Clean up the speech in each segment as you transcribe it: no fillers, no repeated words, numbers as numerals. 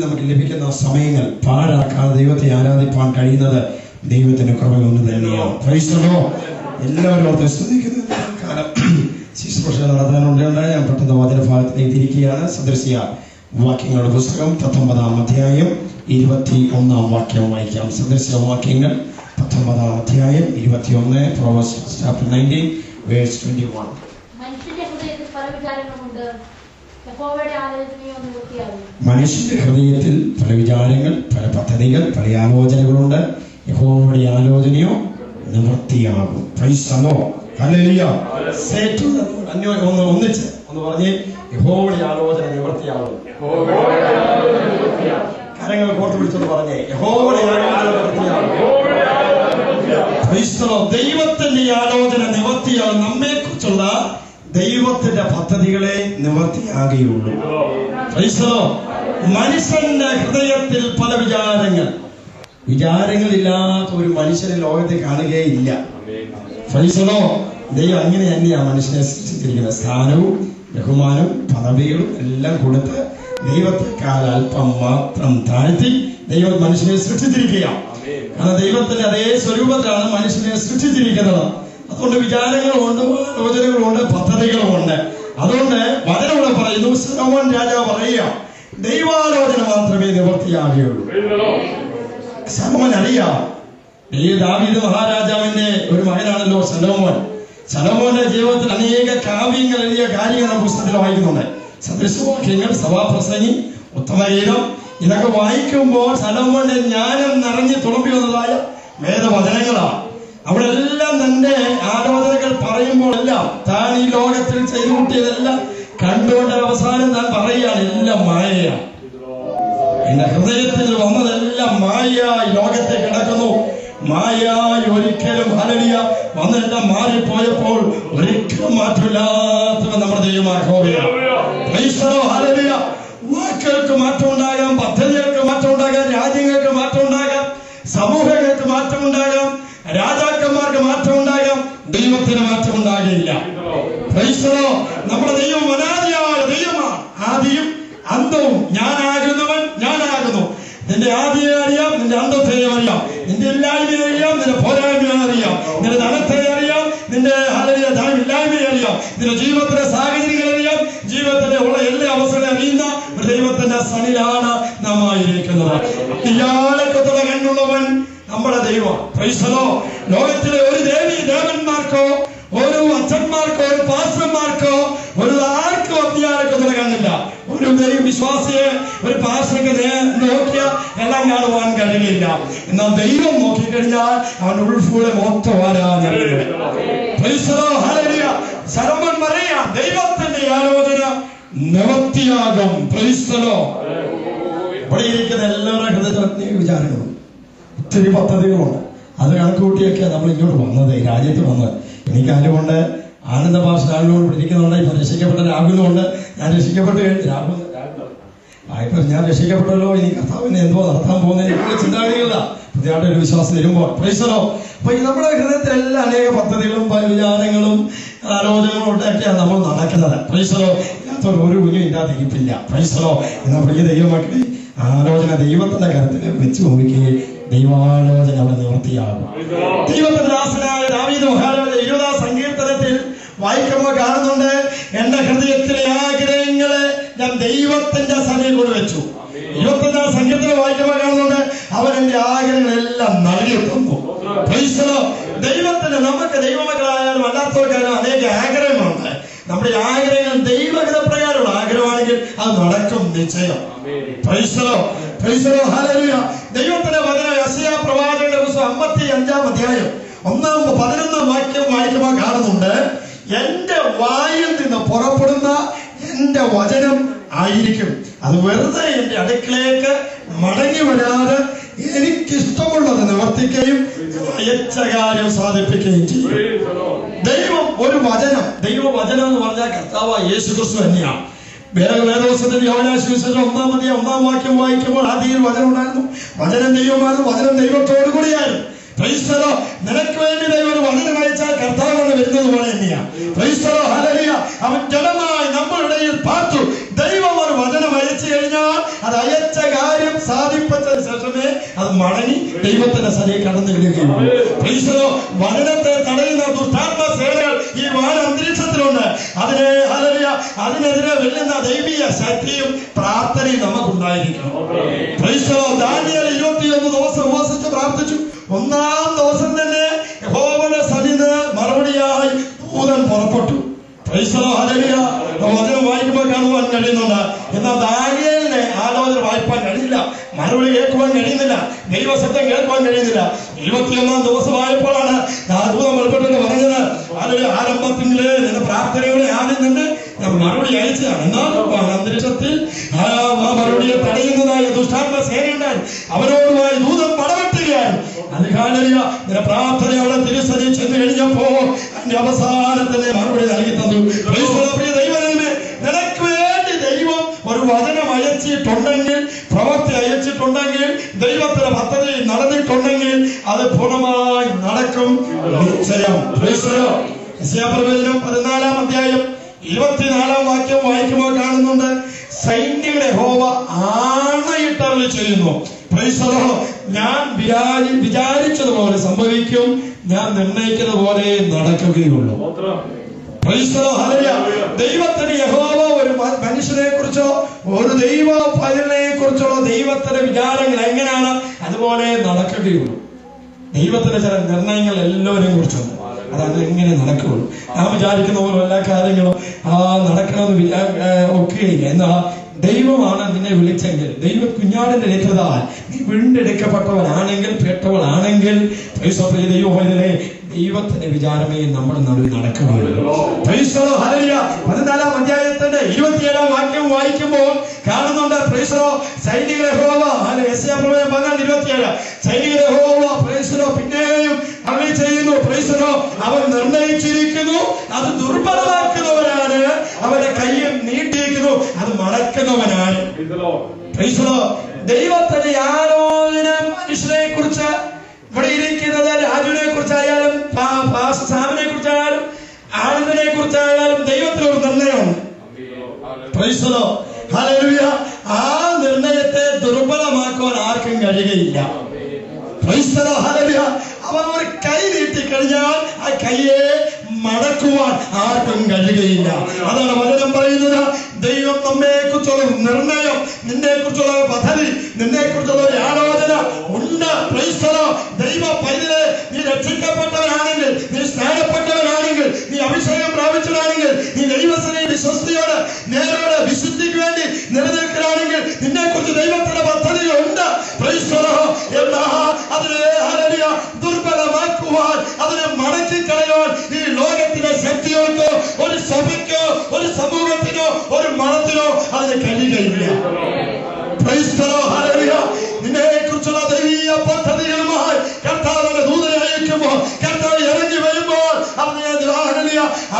നമുക്ക് ലഭിക്കുന്ന സമയങ്ങൾ പാഴാക്കാതെ ദൈവത്തെ ആരാധിപ്പാൻ കഴിയുന്നത് ദൈവത്തിന്റെ കൃപ കൊണ്ട് തന്നെയാണ്. Price the Lord. എല്ലാവരും ഓർത്ത് സ്തുതിക്കുന്ന കാലം ശുശ്രൂഷ നടത്താനുണ്ട്. ഞാൻ പെട്ടെന്ന് വചനഭാഗത്തിലേക്ക് തിരിക്കുകയാണ്. സദൃശ്യ വാക്യങ്ങളുടെ പുസ്തകം 19-ാം അധ്യായം 21-ാം വാക്യം വായിക്കാം. സദൃശ്യ വാക്യങ്ങൾ 19-ാം അധ്യായം 21, Proverbs chapter 19 verse 21. മനുഷ്യന്റെ ഹൃദയത്തിൽ പല വിചാരങ്ങൾ, പല പദ്ധതികൾ, പല ആലോചനകളുണ്ട്. യഹോവയുടെ ആലോചനയോ നിവൃത്തിയാകും. Praise the Lord. ഹല്ലേലൂയ. ഒന്നിച്ച് ഒന്ന് പറഞ്ഞേ, യഹോവയുടെ ആലോചന നിവൃത്തിയാകും. കരങ്ങൾ കോർത്ത് പിടിച്ചൊന്ന് പറഞ്ഞേ, യഹോവയുടെ ആലോചന നിവൃത്തിയാകും. Praise the Lord. ദൈവത്തിന്റെ ആലോചന നിവൃത്തിയാകും. നമ്മെ കുറിച്ചുള്ള ദൈവത്തിന്റെ പദ്ധതികളെ നിവൃത്തിയാകുകയുള്ളൂ. Price the Lord. മനുഷ്യന്റെ ഹൃദയത്തിൽ പല വിചാരങ്ങളില്ലാത്ത ഒരു മനുഷ്യനെ ലോകത്തെ കാണുകയില്ല. Price the Lord. ദൈവം അങ്ങനെ തന്നെയാണ് മനുഷ്യനെ സൃഷ്ടിച്ചിരിക്കുന്നത്. സ്ഥാനവും ബഹുമാനവും പദവികളും എല്ലാം കൊടുത്ത് ദൈവത്തെക്കാൾ അല്പം മാത്രം താഴ്ത്തി ദൈവം മനുഷ്യനെ സൃഷ്ടിച്ചിരിക്കുകയാണ്. കാരണം ദൈവത്തിന്റെ അതേ സ്വരൂപത്തിലാണ് മനുഷ്യനെ സൃഷ്ടിച്ചിരിക്കുന്നത്. അതുകൊണ്ട് വിചാരങ്ങളുമുണ്ട്, ആലോചനകളുമുണ്ട്, പദ്ധതികളുമുണ്ട്. അതുകൊണ്ട് വചനവിടെ പറയുന്നു, ശലോമോൻ രാജാവ് പറയുക, ദൈവാലോചന മാത്രമേ നിവൃത്തിയാകുകയുള്ളൂ. ശലോമോൻ അറിയാം, ദാവീദ് മഹാരാജാവിന്റെ ഒരു മകനാണല്ലോ ശലോമോൻ. ശലോമോന്റെ ജീവിതത്തിൽ അനേക കാവ്യങ്ങൾ എഴുതിയ കാര്യങ്ങൾ നാം പുസ്തകത്തിൽ വായിക്കുന്നുണ്ട്. സദൃശവാക്യങ്ങൾ, സഭാപ്രസംഗി, ഉത്തമഗീതം, ഇതൊക്കെ വായിക്കുമ്പോൾ ശലോമോന്റെ ജ്ഞാനം നിറഞ്ഞു തുളുമ്പി വന്നതായ വേദവചനങ്ങളാണ്. അവിടെ എല്ലാം തന്റെ ആലോചനകൾ പറയുമ്പോഴെല്ലാം താൻ ഈ ലോകത്തിൽ ചെയ്തു കൂട്ടിയതെല്ലാം കണ്ടുകൊണ്ട് അവസാനം താൻ പറയുകയാണ്, എല്ലാം മായയാണ്. എന്റെ ഹൃദയത്തിൽ വന്നതെല്ലാം മായയായി ലോകത്തെ കിടക്കുന്നു. മായയായി ഒരിക്കലും ഹല്ലേലൂയ വന്നെല്ലാം മാറിപ്പോയപ്പോൾ ഒരിക്കലും മാറ്റമില്ലാത്തവൻ നമ്മുടെ ദൈവമായ യഹോവയാണ്. Praise the Lord. ഹല്ലേലൂയ. വാക്കുകൾക്ക് മാറ്റം ഉണ്ടാകാം, പദ്ധതികൾക്ക് മാറ്റം ഉണ്ടാകാം, രാജ്യങ്ങൾക്ക് മാറ്റം ഉണ്ടാകാം, സമൂഹങ്ങൾക്ക് മാറ്റം ഉണ്ടാകാം, രാജാക്കന്മാർക്ക് മാറ്റം ഉണ്ടാകാം, ദൈവത്തിന് മാറ്റം ഉണ്ടാകില്ല. Price the Lord. നമ്മുടെ ദൈവം അനാദിയായ ദൈവമാണ്. ആദിയും അന്തവും ഞാനാകുന്നവൻ ഞാനാകുന്നു. നിന്റെ ആദിയെ അറിയാം, നിന്റെ അന്തത്തെയും അറിയാം, നിന്റെ ഇല്ലായ്മയെ അറിയാം, നിന്റെ പോരായ്മയെ അറിയാം, നിന്റെ ധനത്തെ അറിയാം, നിന്റെ ധനമില്ലായ്മയെ അറിയാം, നിന്റെ ജീവിതത്തിലെ സാഹചര്യങ്ങൾ അറിയാം, ജീവിതത്തിലെ ഉള്ള എല്ലാ അവസരങ്ങളും അറിയുന്ന ഒരു ദൈവത്തിന്റെ സന്നിധിയിലാണ് നാം ആയിരിക്കുന്നത്. ഇയാളെക്കുത്തുള്ള കണ്ണുള്ളവൻ നമ്മുടെ ദൈവം. Price the Lord. ലോകത്തിലെ ഒരു ദേവന്മാർക്കോ ഒരു അച്ഛന്മാർക്കോ ഒരു പാസ്റ്റർമാർക്കോ ഒരു ആർക്കും അധികാരക്കൊന്നും കാണില്ല. ഒരു ദൈവ വിശ്വാസിയെ ഒരു പാസ്റ്റർക്ക് നോക്കിയാൽ എല്ലാം കാണുവാൻ കഴിയില്ല. എന്നാൽ ദൈവം നോക്കിക്കഴിഞ്ഞാൽ അവൻ ഉൾഫൂളെ മൊത്തം ആരാധന. ശലോമോൻ പറയാ, ദൈവത്തിന്റെ ആലോചന നിവൃത്തിയാകും. Praise the Lord. ഇവിടെ ഇരിക്കുന്ന എല്ലാവരുടെ ഹൃദയത്തിൽ വിചാരങ്ങളും ഒത്തിരി പദ്ധതികളുണ്ട്. അത് കണക്കുകൂട്ടിയൊക്കെ നമ്മൾ ഇങ്ങോട്ട് വന്നത്, ഈ രാജ്യത്ത് വന്നത്. എനിക്ക് അതുകൊണ്ട് ആനന്ദ ഭാഷകളോട് ഇരിക്കുന്നുണ്ട്. ഇപ്പൊ രക്ഷിക്കപ്പെട്ട രാഹുലുണ്ട്. ഞാൻ രക്ഷിക്കപ്പെട്ട് രാഹുൽ ഇപ്പൊ ഞാൻ രക്ഷിക്കപ്പെട്ടല്ലോ, ഇനി കർത്താവിനെ എന്തോ നടത്താൻ പോകുന്ന ചിന്താഗതികളാ പുതിയതായിട്ട് ഒരു വിശ്വാസം വരുമ്പോൾ. Price the Lord. അപ്പൊ ഈ നമ്മുടെ ഹൃദയത്തിലെല്ലാം അനേക പദ്ധതികളും വിചാരങ്ങളും ആലോചനകളും ഒക്കെയാണ് നമ്മൾ നടക്കുന്നത്. Price the Lord. ഇതിനകത്തോട് ഒരു കുഞ്ഞും ഇല്ലാതെ ഇരിപ്പില്ല. Price the Lord. എന്നാൽ പ്രിയ ദൈവമക്കളെ, ആലോചന ദൈവത്തിന്റെ കരുത്തിൽ വെച്ച് നോക്കുകയും ദൈവാലോചന അവിടെ നിവൃത്തിയാകും. ദൈവത്തിന്റെ ദാസനായ ദാവീദ് മഹാരാജ 20-ാം സങ്കീർത്തനത്തിൽ വായിക്കുമ്പോൾ കാണുന്നുണ്ട്, എന്റെ ഹൃദയത്തിലെ ആഗ്രഹങ്ങളെ ഞാൻ ദൈവത്തിന്റെ സന്നിധിയിൽ കൊണ്ടുവച്ചു. 21-ാം സങ്കീർത്തനം വായിക്കുമ്പോൾ കാണുന്നുണ്ട്, അവൻ എന്റെ ആഗ്രഹങ്ങളെല്ലാം നൽകി തന്നു. Price the Lord. ദൈവത്തിന് നമുക്ക് ദൈവമക്കളായാലും അല്ലാത്തവർക്കായാലും അനേക ആഗ്രഹങ്ങളുണ്ട്. നമ്മുടെ ആഗ്രഹങ്ങൾ ദൈവഹിത പ്രകാരമുള്ള ആഗ്രഹമാണെങ്കിൽ അത് നടക്കും നിശ്ചയം. Price the Lord. Price the Lord. Hallelujah. ദൈവത്തിന്റെ വചനം യെശയ്യാ പ്രവാചകന്റെ പുസ്തകം 55-ാം അധ്യായം 1-11 വാക്യം വായിക്കുമ്പോൾ കാണുന്നുണ്ട്, എന്റെ വായിൽ നിന്ന് പുറപ്പെടുന്ന എന്റെ വചനം ആയിരിക്കും. അത് വെറുതെ എന്റെ അടുക്കളയിലേക്ക് മടങ്ങി വരാതെ എനിക്കിഷ്ടമുള്ളത് നിവർത്തിക്കുകയും അയച്ച കാര്യം സാധിപ്പിക്കുകയും ചെയ്യും. ദൈവം ഒരു വചനം, ദൈവവചനം എന്ന് പറഞ്ഞാൽ കർത്താവായ യേശുക്രിസ്തു തന്നെയാണ്. വേദോസത്തിന്റെ യോഹന്നാൻ സുവിശേഷം 1-ാം വാക്യം വായിക്കുമ്പോൾ ആദിയിൽ വചനം ഉണ്ടായിരുന്നു, വചനം ദൈവമായിരുന്നു, വചനം ദൈവത്തോടു കൂടിയായിരുന്നു. Price the Lord. നിനക്ക് വേണ്ടി ദൈവം ഒരു വചനം അയച്ചാൽ കർത്താവാണ് വരുന്നത് പോലെ തന്നെയാണ്. Price the Lord. ഹല്ലേലൂയ. അവൻ ജനമായി നമ്മളുടെ പാർത്തു. ദൈവം ഒരു വചനം അയച്ചു കഴിഞ്ഞാൽ അത് അയച്ച കാര്യം മടങ്ങി ദൈവത്തിന്റെ സന്നിധിയിൽ കടന്നു വരികയുള്ളൂ. വചനത്തെ തടയുന്ന ദുഷ്ടാത്മ സേനകൾ ഈ അന്തരീക്ഷത്തിലുണ്ട്. അതിനെതിരെ വെല്ലുന്ന ദൈവീയ ശക്തിയും പ്രാർത്ഥനയും നമുക്കുണ്ടായിരിക്കണം. ദാനിയേൽ 21 ദിവസം ഉപവസിച്ച് പ്രാർത്ഥിച്ചു. 1-ാം ദിവസം തന്നെ യഹോവയുടെ സന്നിധിയിൽ മറുപടിയായി ദൂതൻ പുറപ്പെട്ടു. വചനം വായിക്കുമ്പോൾ കാണുവാൻ കഴിയുന്നുണ്ട്. എന്നാൽ ദാനിയേലിനെ ആലോചന വായിപ്പാൻ കഴിയില്ല, മറുപടി കേൾക്കുവാൻ കഴിയുന്നില്ല, ദൈവശബ്ദം കേൾക്കുവാൻ കഴിയുന്നില്ല. 21-ാം ദിവസമായപ്പോഴാണ് ദൂതൻ പുറപ്പെട്ടിട്ട് പറഞ്ഞത്, ആരംഭത്തിലെ നിന്റെ പ്രാർത്ഥനയോടെ ആദ്യം തന്നെ ഞാൻ മറുപടി അയച്ചതാണ്. എന്നാലും അന്തരീക്ഷത്തിൽ ആ മറുപടിയെ തടയുന്നതായ ദുഷ്ടാത്മ സേനയുണ്ടായി. അവരോടുമായി ദൂതൻ പടവെട്ടുകയാണ്. അത് കാണുക, നിന്റെ പ്രാർത്ഥനയോടെ തിരുസന്നിധിയിൽ ചെന്ന് കഴിഞ്ഞപ്പോ അതിന്റെ അവസാനത്തിന് മറുപടി നൽകി തന്നു. ദൈവമേ, നിനക്ക് വേണ്ടി ദൈവം ഒരു വചനം അയച്ചിട്ടുണ്ടെങ്കിൽ, പ്രവൃത്തി അയച്ചിട്ടുണ്ടെങ്കിൽ, ദൈവത്തിന്റെ പദ്ധതി നടന്നിട്ടുണ്ടെങ്കിൽ അത് പൂർണ്ണമായി നടക്കും, നിശ്ചയം. യെശയ്യാപ്രവചനം 14-ാം അധ്യായം 24-ാം വാക്യം വായിക്കുമ്പോൾ കാണുന്നുണ്ട്, സൈന്യങ്ങളുടെ യഹോവ ആണയിട്ടരുളി ചെയ്യുന്നു, ഞാൻ വിചാരിച്ചതുപോലെ സംഭവിക്കും, ഞാൻ നിർണയിക്കുന്നത് പോലെ നടക്കുകയുള്ളൂ. ദൈവത്തിന് യഹോവ ഒരു മനുഷ്യനെ കുറിച്ചോ ഒരു ദൈവ പൈതലിനെ കുറിച്ചുള്ള ദൈവത്തിന്റെ വിചാരങ്ങൾ എങ്ങനെയാണ് അതുപോലെ നടക്കുകയുള്ളൂ. ദൈവത്തിന്റെ ചില നിർണയങ്ങൾ എല്ലാവരെയും കുറിച്ചുണ്ട്. അതത് എങ്ങനെ നടക്കുകയുള്ളൂ. നാം വിചാരിക്കുന്ന പോലെ എല്ലാ കാര്യങ്ങളും നടക്കണമെന്ന് ഒക്കെയില്ല. എന്നാ ദൈവമാണ് നിന്നെ വിളിച്ചെങ്കിൽ, ദൈവ കുഞ്ഞാടിന്റെ രക്തത്താൽ നീ വീണ്ടെടുക്കപ്പെട്ടവനാണെങ്കിൽ, പെട്ടവളാണെങ്കിൽ, ദൈവത്തിലെ ദൈവത്തിന്റെ വിചാരമേ നമ്മുടെ നടുവിൽ നടക്കുകയുള്ളൂ. 14-ാം അധ്യായത്തിന്റെ 27-ാം വാക്യം വായിക്കുമ്പോൾ കാണുന്നുണ്ട്, സൈനികരെ യഹോവ, യെശയ്യാപ്രവചനം 14:27, സൈനികരെ യഹോവ പിന്നെയും അങ്ങനെ ചെയ്യുന്നു. അവൻ നിർണയിച്ചിരിക്കുന്നു, അത് ദുർബലമാക്കുന്നവനാണ്, അവന്റെ കയ്യിൽ നീട്ടിയിരിക്കുന്നു, അത് മടക്കുന്നവനാണ്. ദൈവത്തിന്റെ ആലോചന മനുഷ്യനെ കുറിച്ച്, ഇവിടെ ഇരിക്കുന്നത് രാജുവിനെ കുറിച്ചായാലും സാമിനെ കുറിച്ചായാലും ആനന്ദിനെ കുറിച്ചായാലും ദൈവത്തിനൊരു നിർണയമുണ്ട്. ആ നിർണയത്തെ ദുർബലമാക്കുവാൻ ആർക്കും കഴിയുകയില്ല. അവൻ ഒരു കൈ നീട്ടിക്കഴിഞ്ഞാൽ ആ കൈയെ മടക്കുവാൻ ആർക്കും കഴിയുകയില്ല. അതാണ് വചനം പറയുന്നത്. ദൈവം നമ്മെ കുറിച്ചുള്ള നിർണയം, നിന്നെ കുറിച്ചുള്ള പദ്ധതി, നിന്നെ കുറിച്ചുള്ള ഒരു ആലോചന ഉണ്ട്. ദൈവ പൈതലെ, നീ രക്ഷിക്കപ്പെട്ടവനാണെങ്കിൽ, നീ സ്നാനപ്പെട്ടവനാണെങ്കിൽ, നീ അഭിഷേകം പ്രാപിച്ചവനാണെങ്കിൽ, നീ ദൈവസനയിൽ വിശ്വസ്തയോട് നേരോടെ വിശുദ്ധിക്ക് വേണ്ടി നിലനിൽക്കുകയാണെങ്കിൽ നിന്നെ കുറിച്ച് ദൈവത്തിന്റെ പദ്ധതികളുണ്ട്. അതിനെ ദുർബലമാക്കുവാൻ, അതിനെ മടക്കിക്കളയുവാൻ ഈ ലോകത്തിന്റെ ശക്തികൾക്കോ ഒരു സഭയ്ക്കോ ഒരു സമൂഹത്തിനോ ഒരു മതത്തിനോ അതിന് കഴിയുകയില്ല. നിന്നെ കുറിച്ചുള്ള ദൈവീയ പദ്ധതികളുമായി കർത്താവിന്റെ ദൂതനെ അയക്കുമ്പോൾ, കർത്താവ് ഇറങ്ങി വരുമ്പോൾ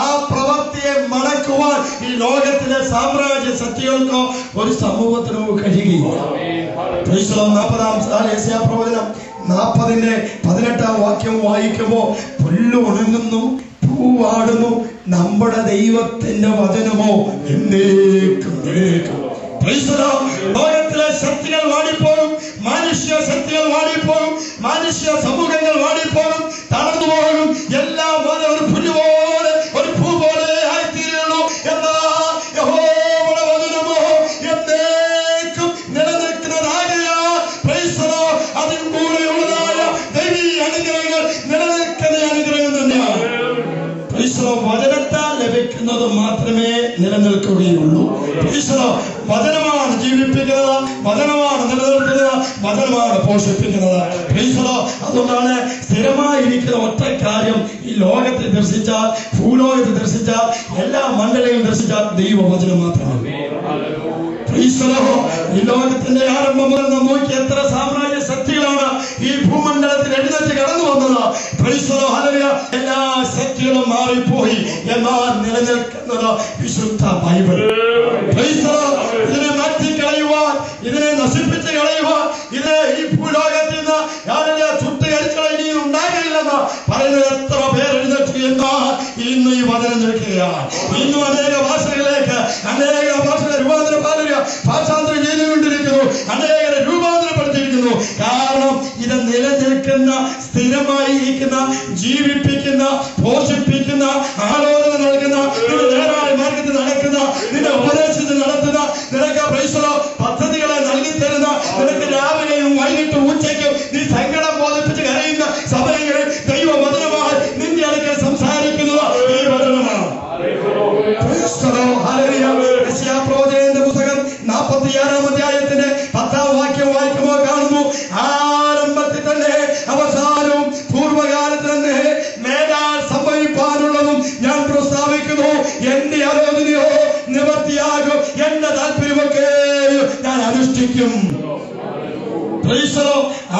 ആ പ്രവൃത്തിയെ മടക്കുവാൻ ഈ ലോകത്തിലെ സാമ്രാജ്യ ശക്തികൾക്കോ ഒരു സമൂഹത്തിനോ കഴിയുകയില്ല. 40-ാം യെശയ്യാപ്രവചനം 40-ന്റെ 18-ാം വാക്യം വായിക്കുമ്പോ, പുല്ല് ഉണങ്ങുന്നു, പൂവാടുന്നു, നമ്മുടെ ദൈവത്തിന്റെ വചനമോ എന്നേക്കും നിലനിൽക്കും. ലോകത്തിലെ ശക്തികൾ വാടിപ്പോകും, മനുഷ്യ ശക്തികൾ വാടിപ്പോകും, മനുഷ്യ സമൂഹങ്ങൾ വാടിപ്പോകും, തളർന്നു പോകും. എല്ലാം ഒരു പുല്ലുപോലെ, ഒരു പൂ പോലെ ആയിത്തീരുന്നു. എന്നാ യഹോവയുടെ വചനമോ എന്നേക്കും നിലനിൽക്കുന്നതാകയാൽ അതിന് കൂടെയുള്ളതായ ദൈവീയ അനുഗ്രഹങ്ങൾ നിലനിൽക്കുന്ന അനുഗ്രഹം തന്നെയാണ്. വചനത്താൽ ലഭിക്കുന്നത് മാത്രമേ നിലനിൽക്കുകയുള്ളൂ. വചനമാണ് ജീവിപ്പിക്കുന്നത്, വചനമാണ് നിലനിർത്തുന്നത്, വചനമാണ് പോഷിപ്പിക്കുന്നത്. അതുകൊണ്ടാണ് സ്ഥിരമായിരിക്കുന്ന ഒറ്റ കാര്യം, ഈ ലോകത്തെ ദർശിച്ചാൽ, ഭൂലോകത്തെ ദർശിച്ചാൽ, എല്ലാ മണ്ഡലങ്ങളും ദർശിച്ചാൽ ദൈവവചനം മാത്രമാണ്. ഈ ലോകത്തിന്റെ ആരംഭം മുതൽ നോക്കി എത്ര സാമ്രാജ്യ ശക്തികളാണ് ഈ ഭൂമണ്ഡലത്തിൽ എഴുന്നേറ്റ് കടന്നു വന്നത്. എല്ലാ ശക്തികളും മാറിപ്പോയി, എന്നാൽ നിലനിൽക്കുന്നത് വിശുദ്ധ ബൈബിൾ. ഇതിനെ മാറ്റിക്കളയുവാൻ, ഇതിനെ നശിപ്പിച്ച് കളയുവാൻ, ഇതിനെ ഈ ഭൂലോകത്തിൽ നിന്ന് ചുട്ടുകരിച്ചളി ഉണ്ടാകില്ലെന്ന് പറയുന്നത് എത്ര പേരെഴുന്നേറ്റ് എന്നാൽ ഇന്ന് ഈ വചനം നിൽക്കുകയാണ്. ഇന്നും അനേക ഭാഷകളിലേക്ക്, അനേക ഭാഷകളെ രൂപാന്തരപ്പാടുക, ഭാഷാന്തരം ചെയ്തുകൊണ്ടിരിക്കുന്നു, അനേകരെ രൂപാന്തരപ്പെടുത്തിയിരിക്കുന്നു. കാരണം നിലനിൽക്കുന്ന, സ്ഥിരമായി ഇരിക്കുന്ന, ജീവിപ്പിക്കുന്ന, പോഷിപ്പിക്കുന്ന, ആലോചന നൽകുന്ന, നിന്റെ നേരായ മാർഗത്തിൽ നടക്കുന്ന, നിന്റെ ഉപദേശത്തിൽ നടത്തുന്ന, നിനക്ക് പദ്ധതികളെ നൽകി തരുന്ന, നിനക്ക് രാവിലെയും വൈകിട്ടും ഉച്ചയ്ക്കും നീ സങ്കടം ബോധിപ്പിച്ച് കരയുന്ന സമയങ്ങളിൽ ദൈവവചനമായി നിന്റെ അടുക്കൽ സംസാരിക്കുന്നത് ഈ വചനമാണ്. യെശയ്യാപ്രവചനത്തിന്റെ പുസ്തകം 46-ാം അധ്യായത്തിന്റെ 10-ാം വാക്യം വായിക്കുമ്പോൾ കാണുന്നു, ആരംഭത്തിൽ തന്നെ അവസാനവും പൂർവ്വകാലത്ത് തന്നെ മേലാൽ സംഭവിക്കാനുള്ളതും ഞാൻ പ്രസ്താവിക്കുന്നു. എന്റെ ആലോചനയോ നിവർത്തിയാകും, എന്റെ താല്പര്യമൊക്കെ ഞാൻ അനുഷ്ഠിക്കും.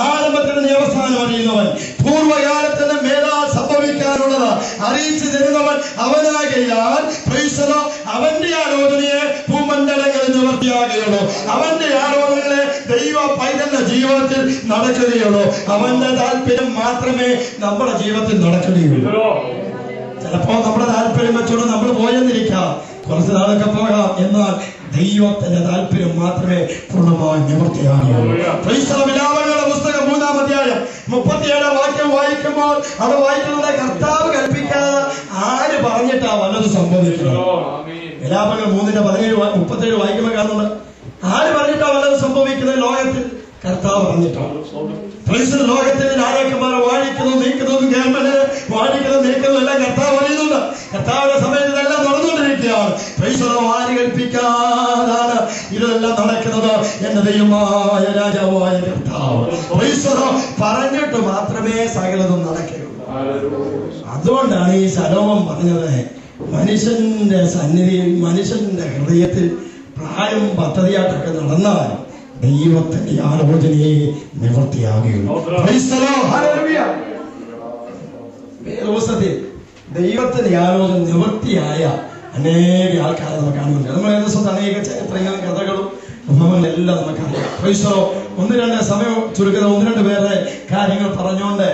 ആരംഭത്തിൽ നീ അവസാനം അറിയുന്നവൻ, പൂർവ്വകാലത്തിന് മേലാൽ സംഭവിക്കാനുള്ളത് അറിയിച്ചു തരുന്നവൻ അവനാകയാൽ അവന്റെ ആലോചനയെ ഭൂമണ്ഡലങ്ങളിൽ നിവർത്തിയാകുകയുള്ളൂ. അവന്റെ ആലോചനകളെ ദൈവ പൈതന്റെ ജീവിതത്തിൽ നടക്കുകയുള്ളൂ. അവന്റെ താല്പര്യം മാത്രമേ നമ്മുടെ ജീവിതത്തിൽ നടക്കുകയുള്ളൂ. ചിലപ്പോ നമ്മുടെ താല്പര്യം വെച്ചോണ്ട് നമ്മൾ പോയെന്നിരിക്കാം, കുറച്ച് നാളൊക്കെ പോകാം, എന്നാൽ ദൈവത്തിന്റെ താല്പര്യം മാത്രമേ പൂർണ്ണമായി നിവർത്തിയാകുകയുള്ളൂ. വിലാപങ്ങളുടെ പുസ്തകം 3-ാം അധ്യായം 37-ാം വാക്യം വായിക്കുമ്പോൾ അത് വായിക്കുന്നത് കർത്താവ് കൽപ്പിക്കാതെ ആര് പറഞ്ഞിട്ടാ വല്ലത് സംഭവിക്കുന്നത്. വിലാപങ്ങൾ 3:17-37 വായിക്കുമ്പോൾ കാണുന്നത് ആര് പറഞ്ഞിട്ടാ വല്ലത് സംഭവിക്കുന്നത്. ലോകത്തിൽ കർത്താവ് പറഞ്ഞിട്ടാണ്. ലോകത്തിൽ രാജാക്കന്മാരെ വാഴിക്കുന്നതും നീക്കുന്നതും ഗവൺമെന്റ് വാഴിക്കുന്നതും നീക്കുന്നതും എല്ലാം കർത്താവ് അറിയുന്നുണ്ട്. കർത്താവിന്റെ സമയത്ത് ഇതെല്ലാം നടന്നുകൊണ്ടിരിക്കുകയാണ്. ആര് കൽപ്പിക്കാതാണ് ഇതെല്ലാം നടക്കുന്നത്. എന്റെ ദൈവമായ രാജാവായ കർത്താവ് പറഞ്ഞിട്ട് മാത്രമേ സകലതും നടക്കുകയുള്ളൂ. അതുകൊണ്ടാണ് ഈ ശലോമൻ പറഞ്ഞത്, മനുഷ്യന്റെ സന്നിധിയിൽ, മനുഷ്യന്റെ ഹൃദയത്തിൽ പ്രായം പദ്ധതിയായിട്ടൊക്കെ നടന്നാൽ ദൈവത്തിന്റെ ആലോചനയെ നിവർത്തിയാകുകയുള്ളൂ. ദൈവത്തിന്റെ ആലോചന നിവൃത്തിയായ അനേക ആൾക്കാരെ നമുക്ക് കാണുന്നുണ്ട്. നമ്മൾ ഏകദേശം അനേക ചരിത്രങ്ങളും കഥകളും എല്ലാം നമുക്കറിയാം. ഒന്ന് രണ്ട് സമയം ചുരുക്കുന്ന 1-2 പേരുടെ കാര്യങ്ങൾ പറഞ്ഞുകൊണ്ട്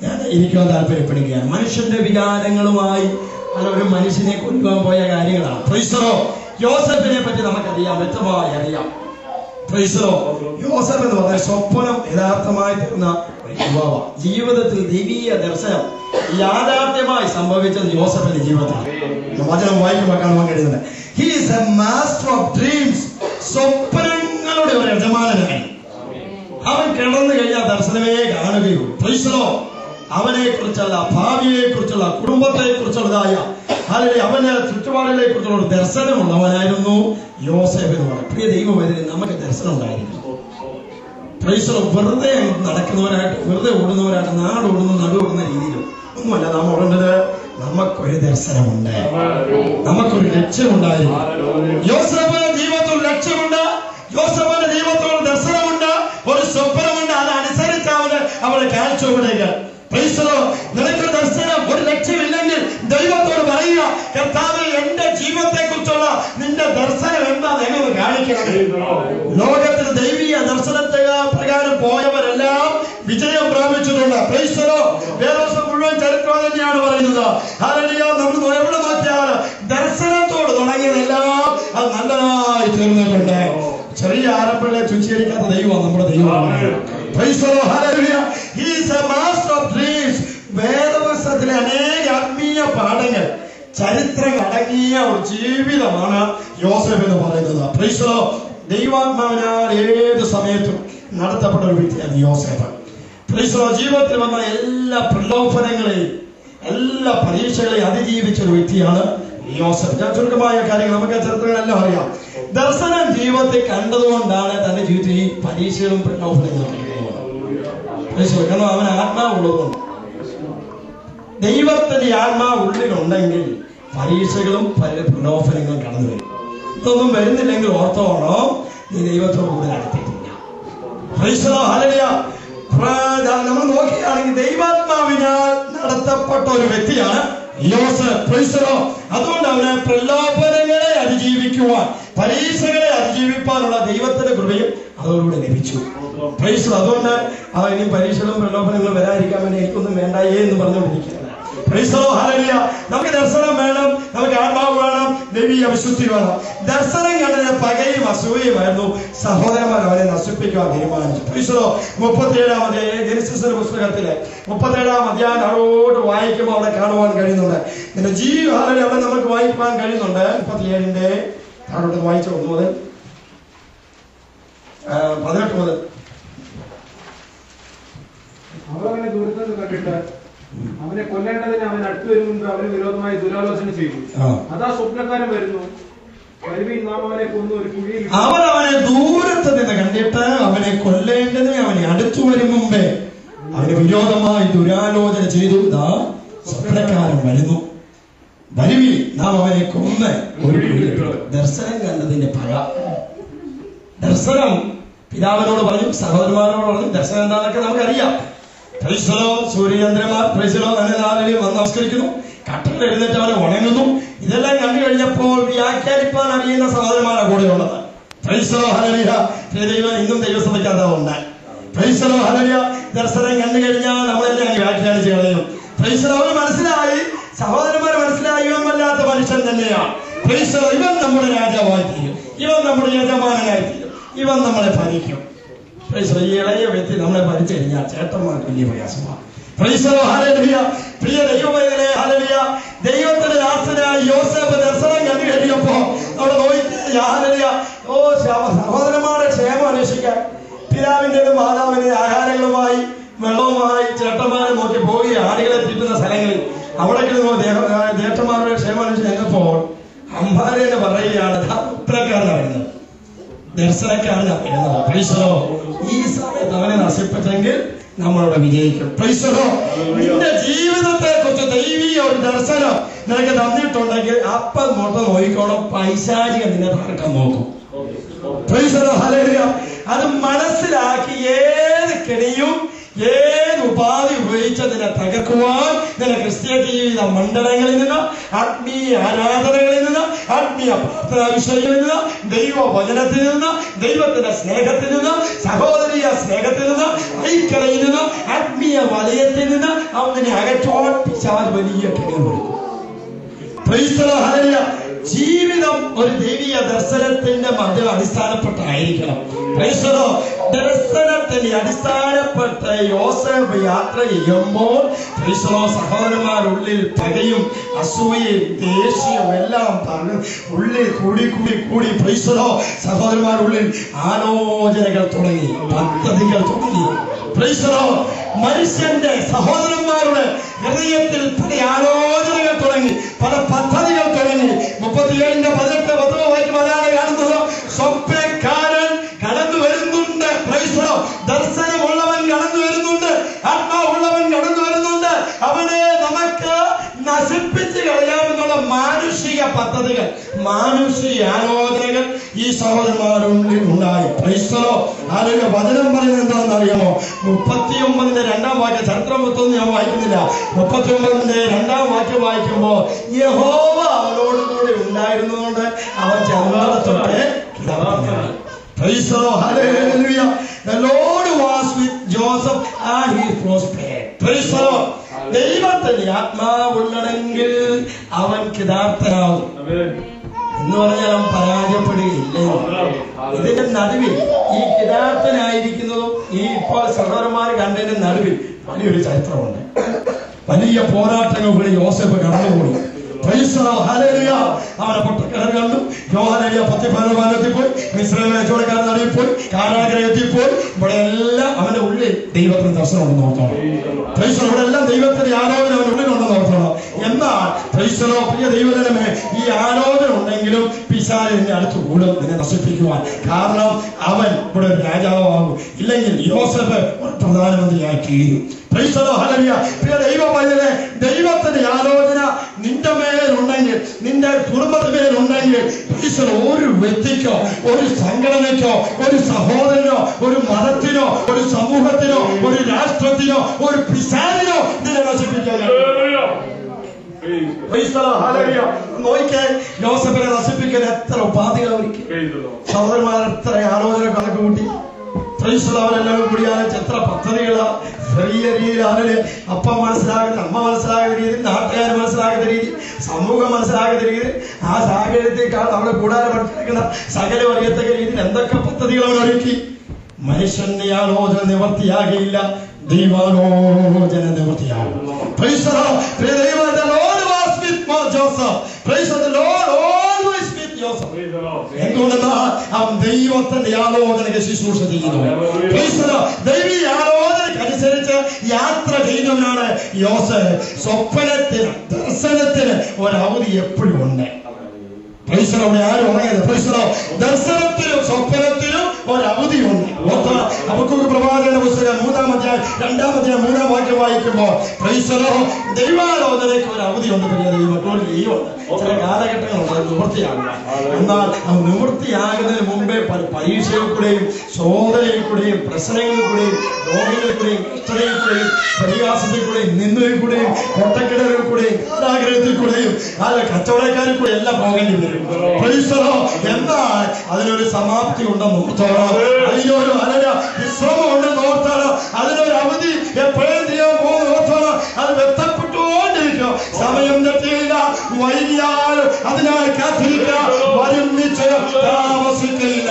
ഞാൻ ഇരിക്കുവാൻ താല്പര്യപ്പെടുകയാണ്. മനുഷ്യന്റെ വികാരങ്ങളുമായി ഒരു മനുഷ്യനെ കൊല്ലുവാൻ പോയ കാര്യങ്ങളാണ്. യോസേഫിനെ പറ്റി നമുക്കറിയാം, വ്യക്തമായി അറിയാം. യോസേഫ് എന്ന് പറഞ്ഞാൽ സ്വപ്നം യഥാർത്ഥമായി തീർന്ന യുവാവ. ജീവിതത്തിൽ ദൈവീയ ദർശനം യാഥാർത്ഥ്യമായി സംഭവിച്ചത് യോസേഫിന്റെ ജീവിതത്തിൽ. വചനം വായിക്കുമ്പോൾ കാണുവാൻ കഴിയുന്നത്, he is a master of dreams. സ്വപ്നങ്ങളുടെ ഒരു യജമാനനായി അവൻ കിടന്നു കഴിഞ്ഞാൽ ദർശനമേ കാണുകയുള്ളൂ. അവനെ കുറിച്ചുള്ള, ഭാവിയെ കുറിച്ചുള്ള, കുടുംബത്തെ കുറിച്ചുള്ളതായ, അല്ലെങ്കിൽ അവന്റെ ചുറ്റുപാടുകളെ കുറിച്ചുള്ള ഒരു ദർശനമുള്ളവനായിരുന്നു യോസേഫ് എന്ന് പറയുന്നത്. പ്രിയ ദൈവവേദന, നമുക്ക് ദർശനം ഉണ്ടായിരിക്കും. വെറുതെ നടക്കുന്നവരായിട്ട്, വെറുതെ ഓടുന്നവരായിട്ട്, നാടോടുന്ന നടുവോടുന്ന രീതിയിലും ഒന്നുമല്ല നാം ഓടേണ്ടത്. നമുക്കൊരു ദർശനമുണ്ട്, നമുക്കൊരു ലക്ഷ്യമുണ്ടായിരുന്നു. യോസേഫിന്റെ ജീവിതത്തിൽ ലക്ഷ്യമുണ്ട്, യോസേഫിന്റെ ജീവിതത്തിൽ ദർശനമുണ്ട്, ഒരു സ്വപ്നമുണ്ട്. അതനുസരിച്ച് അവരെ കാഴ്ചപ്പെടുക. നിനക്ക് ദർശനം, ഒരു ലക്ഷ്യമില്ലെങ്കിൽ ദൈവത്തോട് പറയുക, കർത്താവേ, എന്റെ ജീവിതത്തെ കുറിച്ചുള്ള നിന്റെ ദർശനം എന്താ എങ്ങനെ കാണിക്കണം. ലോകത്തിൽ ദൈവീയ ദർശനത്തെ പ്രകാരം പോയവരെല്ലാം വിജയം പ്രാപിച്ചിട്ടുണ്ട്. വേദോസം മുഴുവൻ ചരിത്രം തന്നെയാണ് പറയുന്നത്. നമ്മൾ എവിടെ നോക്കിയാൽ ദർശനത്തോട് തുടങ്ങിയതെല്ലാം അത് നല്ലതായി തീർന്നിട്ടുണ്ട്. ചെറിയ ആരംഭങ്ങളെ തുച്ഛീകരിക്കാത്ത ദൈവമാണ് നമ്മുടെ ദൈവമാണ്. വേദപുസ്തകത്തിലെ അനേക ആത്മീയ പാഠങ്ങൾ, ചരിത്രം അടങ്ങിയ ഒരു ജീവിതമാണ് യോസേഫ് എന്ന് പറയുന്നത്. ദൈവാത്മാവിനാൽ ഏത് സമയത്തും നടത്തപ്പെട്ട ഒരു വ്യക്തിയാണ് യോസേഫ്. ജീവിതത്തിൽ വന്ന എല്ലാ പ്രലോഭനങ്ങളെയും, എല്ലാ പരീക്ഷകളെയും അതിജീവിച്ച ഒരു വ്യക്തിയാണ് യോസേഫ്. ഞാൻ ചുരുക്കമായ കാര്യങ്ങൾ, നമുക്ക് ചരിത്രങ്ങളെല്ലാം അറിയാം. ദർശനം ജീവിതത്തിൽ കണ്ടതുകൊണ്ടാണ് തന്റെ ജീവിതത്തിൽ ഈ പരീക്ഷകളും പ്രലോഭനങ്ങളും കാരണം അവൻ ആത്മാവുള്ളതുകൊണ്ട്. ദൈവത്തിന്റെ ആത്മാവ് ഉള്ളിലുണ്ടെങ്കിൽ പരീക്ഷകളും പ്രലോഭനങ്ങളും കടന്നു വരും. ഇതൊന്നും വരുന്നില്ലെങ്കിൽ ഓർത്തോണോ, നീ ദൈവത്തോട് കൂടുതൽ അടുത്തിട്ടില്ല. നമ്മൾ നോക്കുകയാണെങ്കിൽ ദൈവാത്മാവിനാൽ നടത്തപ്പെട്ട ഒരു വ്യക്തിയാണ് യോസേഫ്. അതുകൊണ്ട് അവന് പ്രലോഭനങ്ങളെ അതിജീവിക്കുവാൻ, പരീക്ഷകളെ അതിജീവിക്കാനുള്ള ദൈവത്തിന്റെ കൃപയും അതോടുകൂടെ ലഭിച്ചു. അതുകൊണ്ട് ഇനി പരീക്ഷകളും പ്രലോഭനങ്ങളും വരാതിരിക്കാൻ വേണ്ടി എനിക്കൊന്നും വേണ്ടായേ എന്ന് പറഞ്ഞുകൊണ്ടിരിക്കുന്നത്. നമുക്ക് ദർശനം വേണം, നമുക്ക് ആത്മാവ് വേണം, ദൈവീയ വിശുദ്ധി വേണം. ദർശനം കണ്ടതിന് പകയും അസൂയയുമായിരുന്നു. സഹോദരന്മാർ അവനെ നശിപ്പിക്കുവാൻ തീരുമാനിച്ചു. 37 ജെനസിസിന്റെ പുസ്തകത്തിലെ 37 അധ്യായം അവരോട് വായിക്കുമ്പോൾ അവിടെ കാണുവാൻ കഴിയുന്നുണ്ട്. നിന്റെ ജീവിതം അവിടെ നമുക്ക് വായിക്കാൻ കഴിയുന്നുണ്ട്. 37 അവരോട് വായിച്ച 1 മുതൽ 18 മുതൽ. അവനെ ദൂരത്തുനിന്ന് കണ്ടിട്ട് അവനെ കൊല്ലേണ്ടതിന് അവൻ അടുത്തു വരും മുൻപ് അവന് വിരോധമായി ദുരാലോചന ചെയ്തു. അതാ സ്വപ്നക്കാരൻ വരുന്നു, അവനെ കൊന്നു ഒരു കുഴിയിൽ. അവനെ ദൂരത്ത് നിന്ന് കണ്ടിട്ട് അവനെ കൊല്ലേണ്ടതിന് അവനെ അടുത്തു വരും മുമ്പേ അവന് വിരോധമായി ദുരാലോചന ചെയ്തു. ഇതാ സ്വപ്നക്കാരൻ വരുന്നു, വരുവിൽ നാം അവനെ കൊന്ന് ഒരു കുഴിയിൽ. ദർശനം കണ്ടതിന്റെ പക. ദർശനം പിതാവിനോട് പറഞ്ഞു, സഹോദരന്മാരോട് പറഞ്ഞു. ദർശനം എന്താണെന്നൊക്കെ നമുക്കറിയാം. പ്രൈസലോ സൂര്യചന്ദ്രന്മാർ പ്രൈസലോ നല്ല നാളിൽ വന്ന് നമസ്കരിക്കുന്നു, കട്ടൽ എഴുന്നേറ്റ് അവനെ ഉണങ്ങുന്നു. ഇതെല്ലാം കണ്ടു കഴിഞ്ഞപ്പോൾ വ്യാഖ്യാനിപ്പാൻ അറിയുന്ന സഹോദരന്മാരാണ് കൂടെ ഉള്ളത്. പ്രൈസലോ ഹല്ലേലൂയ. ദൈവം ഇന്നും ദൈവസഭയ്ക്കകത്താവുണ്ട്. പ്രൈസലോ ഹല്ലേലൂയ. ദർശനം കണ്ടു കഴിഞ്ഞാൽ നമ്മളെല്ലാം വ്യാഖ്യാനിച്ച് കളയും. പ്രൈസലോ മനസ്സിലായി, സഹോദരന്മാർ മനസ്സിലായി, ഇവൻ വല്ലാത്ത മനുഷ്യൻ തന്നെയാണ്. പ്രൈസലോ ഇവൻ നമ്മുടെ രാജാവായി തീരും, ഇവൻ നമ്മുടെ യജമാനായി തീരും, ഇവൻ നമ്മളെ ഭരിക്കും. ഈ ഇളയ വ്യക്തി നമ്മളെ ഭരിച്ചു കഴിഞ്ഞാൽ ചേട്ടന്മാർക്ക് വലിയ പ്രയാസമാണ്. പ്രിയ ദൈവമേ, ഹല്ലേലൂയ. ദൈവത്തിന്റെ ദാസനായ യോസേഫ് ദർശനം കണ്ടു കഴിഞ്ഞപ്പോ അവിടെ നോക്കിയ സഹോദരന്മാരുടെ ക്ഷേമം അന്വേഷിക്കാൻ പിതാവിന്റെയും മാതാവിന്റെയും ആഹാരങ്ങളുമായി വെള്ളവുമായി ചേട്ടന്മാരെ നോക്കി പോയി ആടുകളെ തീറ്റുന്ന സ്ഥലങ്ങളിൽ അവിടെ ജ്യേഷ്ഠന്മാരുടെ ക്ഷേമം അന്വേഷിച്ച് കഴിഞ്ഞപ്പോൾ അമ്പാരെന്ന് പറയുകയാണ്, ഉത്തരക്കാരനാണ് വരുന്നത്, ദർശനക്കാരനാണ് വരുന്നത്. പ്രൈസലോ. ഈ സമയത്ത് അവനെ നശിപ്പിച്ചെങ്കിൽ നമ്മളോട് വിജയിക്കും. പ്രൈസലോ. നിന്റെ ജീവിതത്തെ കുറിച്ച് ദൈവീയ ഒരു ദർശനം നിനക്ക് തന്നിട്ടുണ്ടെങ്കിൽ അപ്പം തൊട്ട് നോക്കിക്കോണം, പൈശാചിക നിന്നെ തർക്കം നോക്കും. പ്രൈസലോ ഹല്ലേലൂയ. അത് മനസ്സിലാക്കി ഏത് കെണിയും ഏത് ഉപാധി ഉപയോഗിച്ചതിനെ തകർക്കുവാൻ നിന്റെ ക്രിസ്തീയ ജീവിത മണ്ഡലങ്ങളിൽ നിന്ന്, ആത്മീയ ആരാധനകളിൽ നിന്ന്, ആത്മീയ പ്രാർത്ഥനാ വിഷയങ്ങളിൽ നിന്ന്, ദൈവവചനത്തിൽ നിന്ന്, ദൈവത്തിന്റെ സ്നേഹത്തിൽ നിന്ന്, സഹോദരീയ സ്നേഹത്തിൽ നിന്ന്, ഐക്യതയിൽ നിന്ന്, ആത്മീയ വലയത്തിൽ നിന്ന് അവനെ അകറ്റുവാൻ പിശാച് വലിയ കെണികളെടുക്കും. പ്രൈസലോ ഹല്ലേലൂയ. ജീവിതം ഒരു ദൈവീയ ദർശനത്തിന്റെ മധ്യം അടിസ്ഥാനപ്പെട്ടായിരിക്കണം. പ്രൈസലോ. ദർശനത്തിന് അടിസ്ഥാനപ്പെട്ട് യോസേഫ് യാത്ര ചെയ്യുമ്പോൾ പ്രൈസലോ സഹോദരന്മാരുള്ളിൽ പകയും അസൂയയും ദേഷ്യവും എല്ലാം പറഞ്ഞു ഉള്ളിൽ കൂടി കൂടി കൂടി പ്രൈസലോ സഹോദരന്മാരുള്ളിൽ ആലോചനകൾ തുടങ്ങി, പദ്ധതികൾ തുടങ്ങി. പ്രൈസലോ. മനുഷ്യന്റെ സഹോദരന്മാരുടെ ഹൃദയത്തിൽ പല ആലോചനകൾ തുടങ്ങി, പല പദ്ധതികൾ തുടങ്ങി. 37:18 വായിക്കും. അതാണ് കാണുന്നത്. സ്വപ്നക്കാരൻ കടന്നു വരുന്നുണ്ട്. പ്രൈസലോ. ദർശനമുള്ളവൻ കടന്നു വരുന്നുണ്ട്, ആത്മാവുള്ളവൻ കടന്നു വരുന്നുണ്ട്. അവനെ നമുക്ക് നശിപ്പിച്ച് കളയാമെന്നുള്ള മാനുഷിക പദ്ധതികൾ, മാനുഷിക ആലോചനകൾ ഈ സഹോദരന്മാരുള്ളിൽ ഉണ്ടായി. പ്രൈസലോ. ആരോഗ്യ വചനം പറയുന്നത് എന്താണെന്ന് അറിയാമോ? 39 2 വാക്യം, ചരിത്രം മൊത്തം ഞാൻ വായിക്കുന്നില്ല. 39 2 വാക്യം വായിക്കുമ്പോൾ യഹോവ അവനോട് കൂടി ഉണ്ടായിരുന്നതുകൊണ്ട് അവൻ ചെറുപ്പത്തോടെ കിടന്നു. Praise the Lord hallelujah. The Lord was with Joseph and he prospered. Praise the Lord. ദൈവത്തിന്റെ ആത്മാവുള്ളെങ്കിൽ അവൻ കിടാർത്തനാവും എന്ന് പറഞ്ഞാൽ അവൻ പരാജയപ്പെടുകയില്ല. ഇതിന്റെ നടുവിൽ ഈ കിടാർത്തനായിരിക്കുന്നതും ഈ ഇപ്പോൾ സഹോദരന്മാർ കണ്ടതിന്റെ നടുവിൽ വലിയൊരു ചരിത്രമുണ്ട്. വലിയ പോരാട്ടങ്ങൾ യോസേഫ് കടന്നുപോയി. പ്രൈസലോ ഹല്ലേലൂയ. അവനെ പൊട്ടക്കിണർ കണ്ടു, യോഹനേലിയ പത്തിപ്പാനത്തിൽ പോയി, മിസ്രൈമിലെ കച്ചവടക്കാരൻ നടുവിൽ പോയി, കാരാഗ്രഹത്തിൽ പോയി. ഇവിടെ എല്ലാം അവന്റെ ഉള്ളിൽ ദൈവത്തിന് ദർശനം ഉണ്ടെന്ന് ഓർത്തോണം. പ്രൈസലോ. ഇവിടെ എല്ലാം ദൈവത്തിന്റെ ആലോചന അവന്റെ ഉള്ളിലുണ്ടെന്ന് ഓർത്തോണം. എന്നാൽ പ്രൈസലോ പ്രിയ ദൈവജനമേ, ഈ ആലോചന ഉണ്ടെങ്കിലും പിശാച് എന്നെ അടുത്ത് കൂടും നിന്നെ നശിപ്പിക്കുവാൻ. കാരണം അവൻ ഇവിടെ ഒരു രാജാവാകും, ഇല്ലെങ്കിൽ യോസേഫ് ഒരു പ്രധാനമന്ത്രിയായി തീരും. പ്രൈസലോ ഹല്ലേലൂയ. പ്രിയ ദൈവമേ, ദൈവത്തിന്റെ ആലോചന നിന്റെ മേലുണ്ടെങ്കിൽ, നിന്റെ കുടുംബത്തിനുണ്ടെങ്കിൽ, ഒരു വ്യക്തിക്കോ ഒരു സംഘടനയ്ക്കോ ഒരു സഹോദരനോ ഒരു മതത്തിനോ ഒരു സമൂഹത്തിനോ ഒരു രാഷ്ട്രത്തിനോ ഒരു പിശാചിനോ നിന്നെ നശിപ്പിക്കാൻ നോക്കിക്കേ. യോസേഫിനെ നശിപ്പിക്കാൻ എത്ര ഉപാധികൾ ഒരുക്കി, സഹോദരന്മാർ എത്ര ആലോചന കണക്ക് കൂട്ടി. അവരെല്ലാം കൂടി ആലോചിച്ച് എത്ര പദ്ധതികളാ ചെറിയ രീതിയിൽ അവര് അപ്പ മനസ്സിലാകുന്ന, അമ്മ മനസ്സിലാകുന്ന രീതിയിൽ, നാട്ടുകാർ മനസ്സിലാകുന്ന രീതി, സമൂഹം മനസ്സിലാകുന്ന രീതിയിൽ, ആ സാഹചര്യത്തെക്കാൾ അവിടെ കൂടാതെ പഠിപ്പിക്കുന്ന സകല അറിയത്തക്ക രീതിയിൽ എന്തൊക്കെ പദ്ധതികൾ അവർ ഒരുക്കി. മനുഷ്യന്റെ ആലോചന നിവർത്തിയാകയില്ല, ദൈവാലോചന നിവർത്തിയാകും. എന്തുകൊണ്ടെന്നാൽ അവൻ ദൈവത്തിന്റെ ആലോചനയ്ക്ക് ശുശ്രൂഷ ചെയ്യുന്നു. ദൈവീയ ആലോചനയ്ക്ക് അനുസരിച്ച് യാത്ര ചെയ്യുന്നവനാണ് യോസേഫ്. സ്വപ്നത്തിന്, ദർശനത്തിന് ഒരവധി എപ്പോഴും ഉണ്ട്. അവിടെ ആരും ഉറങ്ങരുത്. ദർശനത്തിനും സ്വപ്നത്തിനും ഒരവധിയുണ്ട്. ഹബക്കൂക്ക് പ്രവാചകന്റെ പുസ്തകം 3-ാം അധ്യായം 2-ാം അധ്യായം 3-ാം വാക്യം വായിക്കുമ്പോൾ ദൈവാലോചനയ്ക്ക് ഒരു അവധിയുണ്ട്. മക്കളോട് ചെയ്യുന്നുണ്ട്. ചില കാലഘട്ടങ്ങളുണ്ട് അത് നിവൃത്തിയാകുക. എന്നാൽ അത് നിവൃത്തിയാകുന്നതിന് മുമ്പേ പരീക്ഷയിൽ കൂടെയും ശോധനയിൽ കൂടെയും പ്രശ്നങ്ങളിൽ കൂടെയും രോഗങ്ങളിൽ കൂടെയും കഷ്ടതയിൽ കൂടെയും പരിഹാസത്തിൽ കൂടെയും നിന്നയിൽ കൂടെയും കൊട്ടക്കിടകളിൽ കൂടെയും ആഗ്രഹത്തിൽ കൂടെയും കച്ചവടക്കാരിൽ കൂടെ എല്ലാം പോകേണ്ടി വരും. എന്നാൽ അതിനൊരു സമാപ്തി ഉണ്ടെന്ന് ഓർത്തോളാം. അതിനൊരു വിശ്രമം ഉണ്ടെന്ന് ഓർത്തോളാം. അതിനൊരു അവധി എപ്പോഴും ചെയ്യാൻ പോകുന്ന ഓർത്തോളാം. അത് വ്യക്തപ്പെട്ടുകൊണ്ടിരിക്കും. സമയം തെറ്റിയില്ല, വൈകിയാൽ അതിനായി കാത്തിരിക്കുക. വരും നിശ്ചയം താമസിക്കില്ല.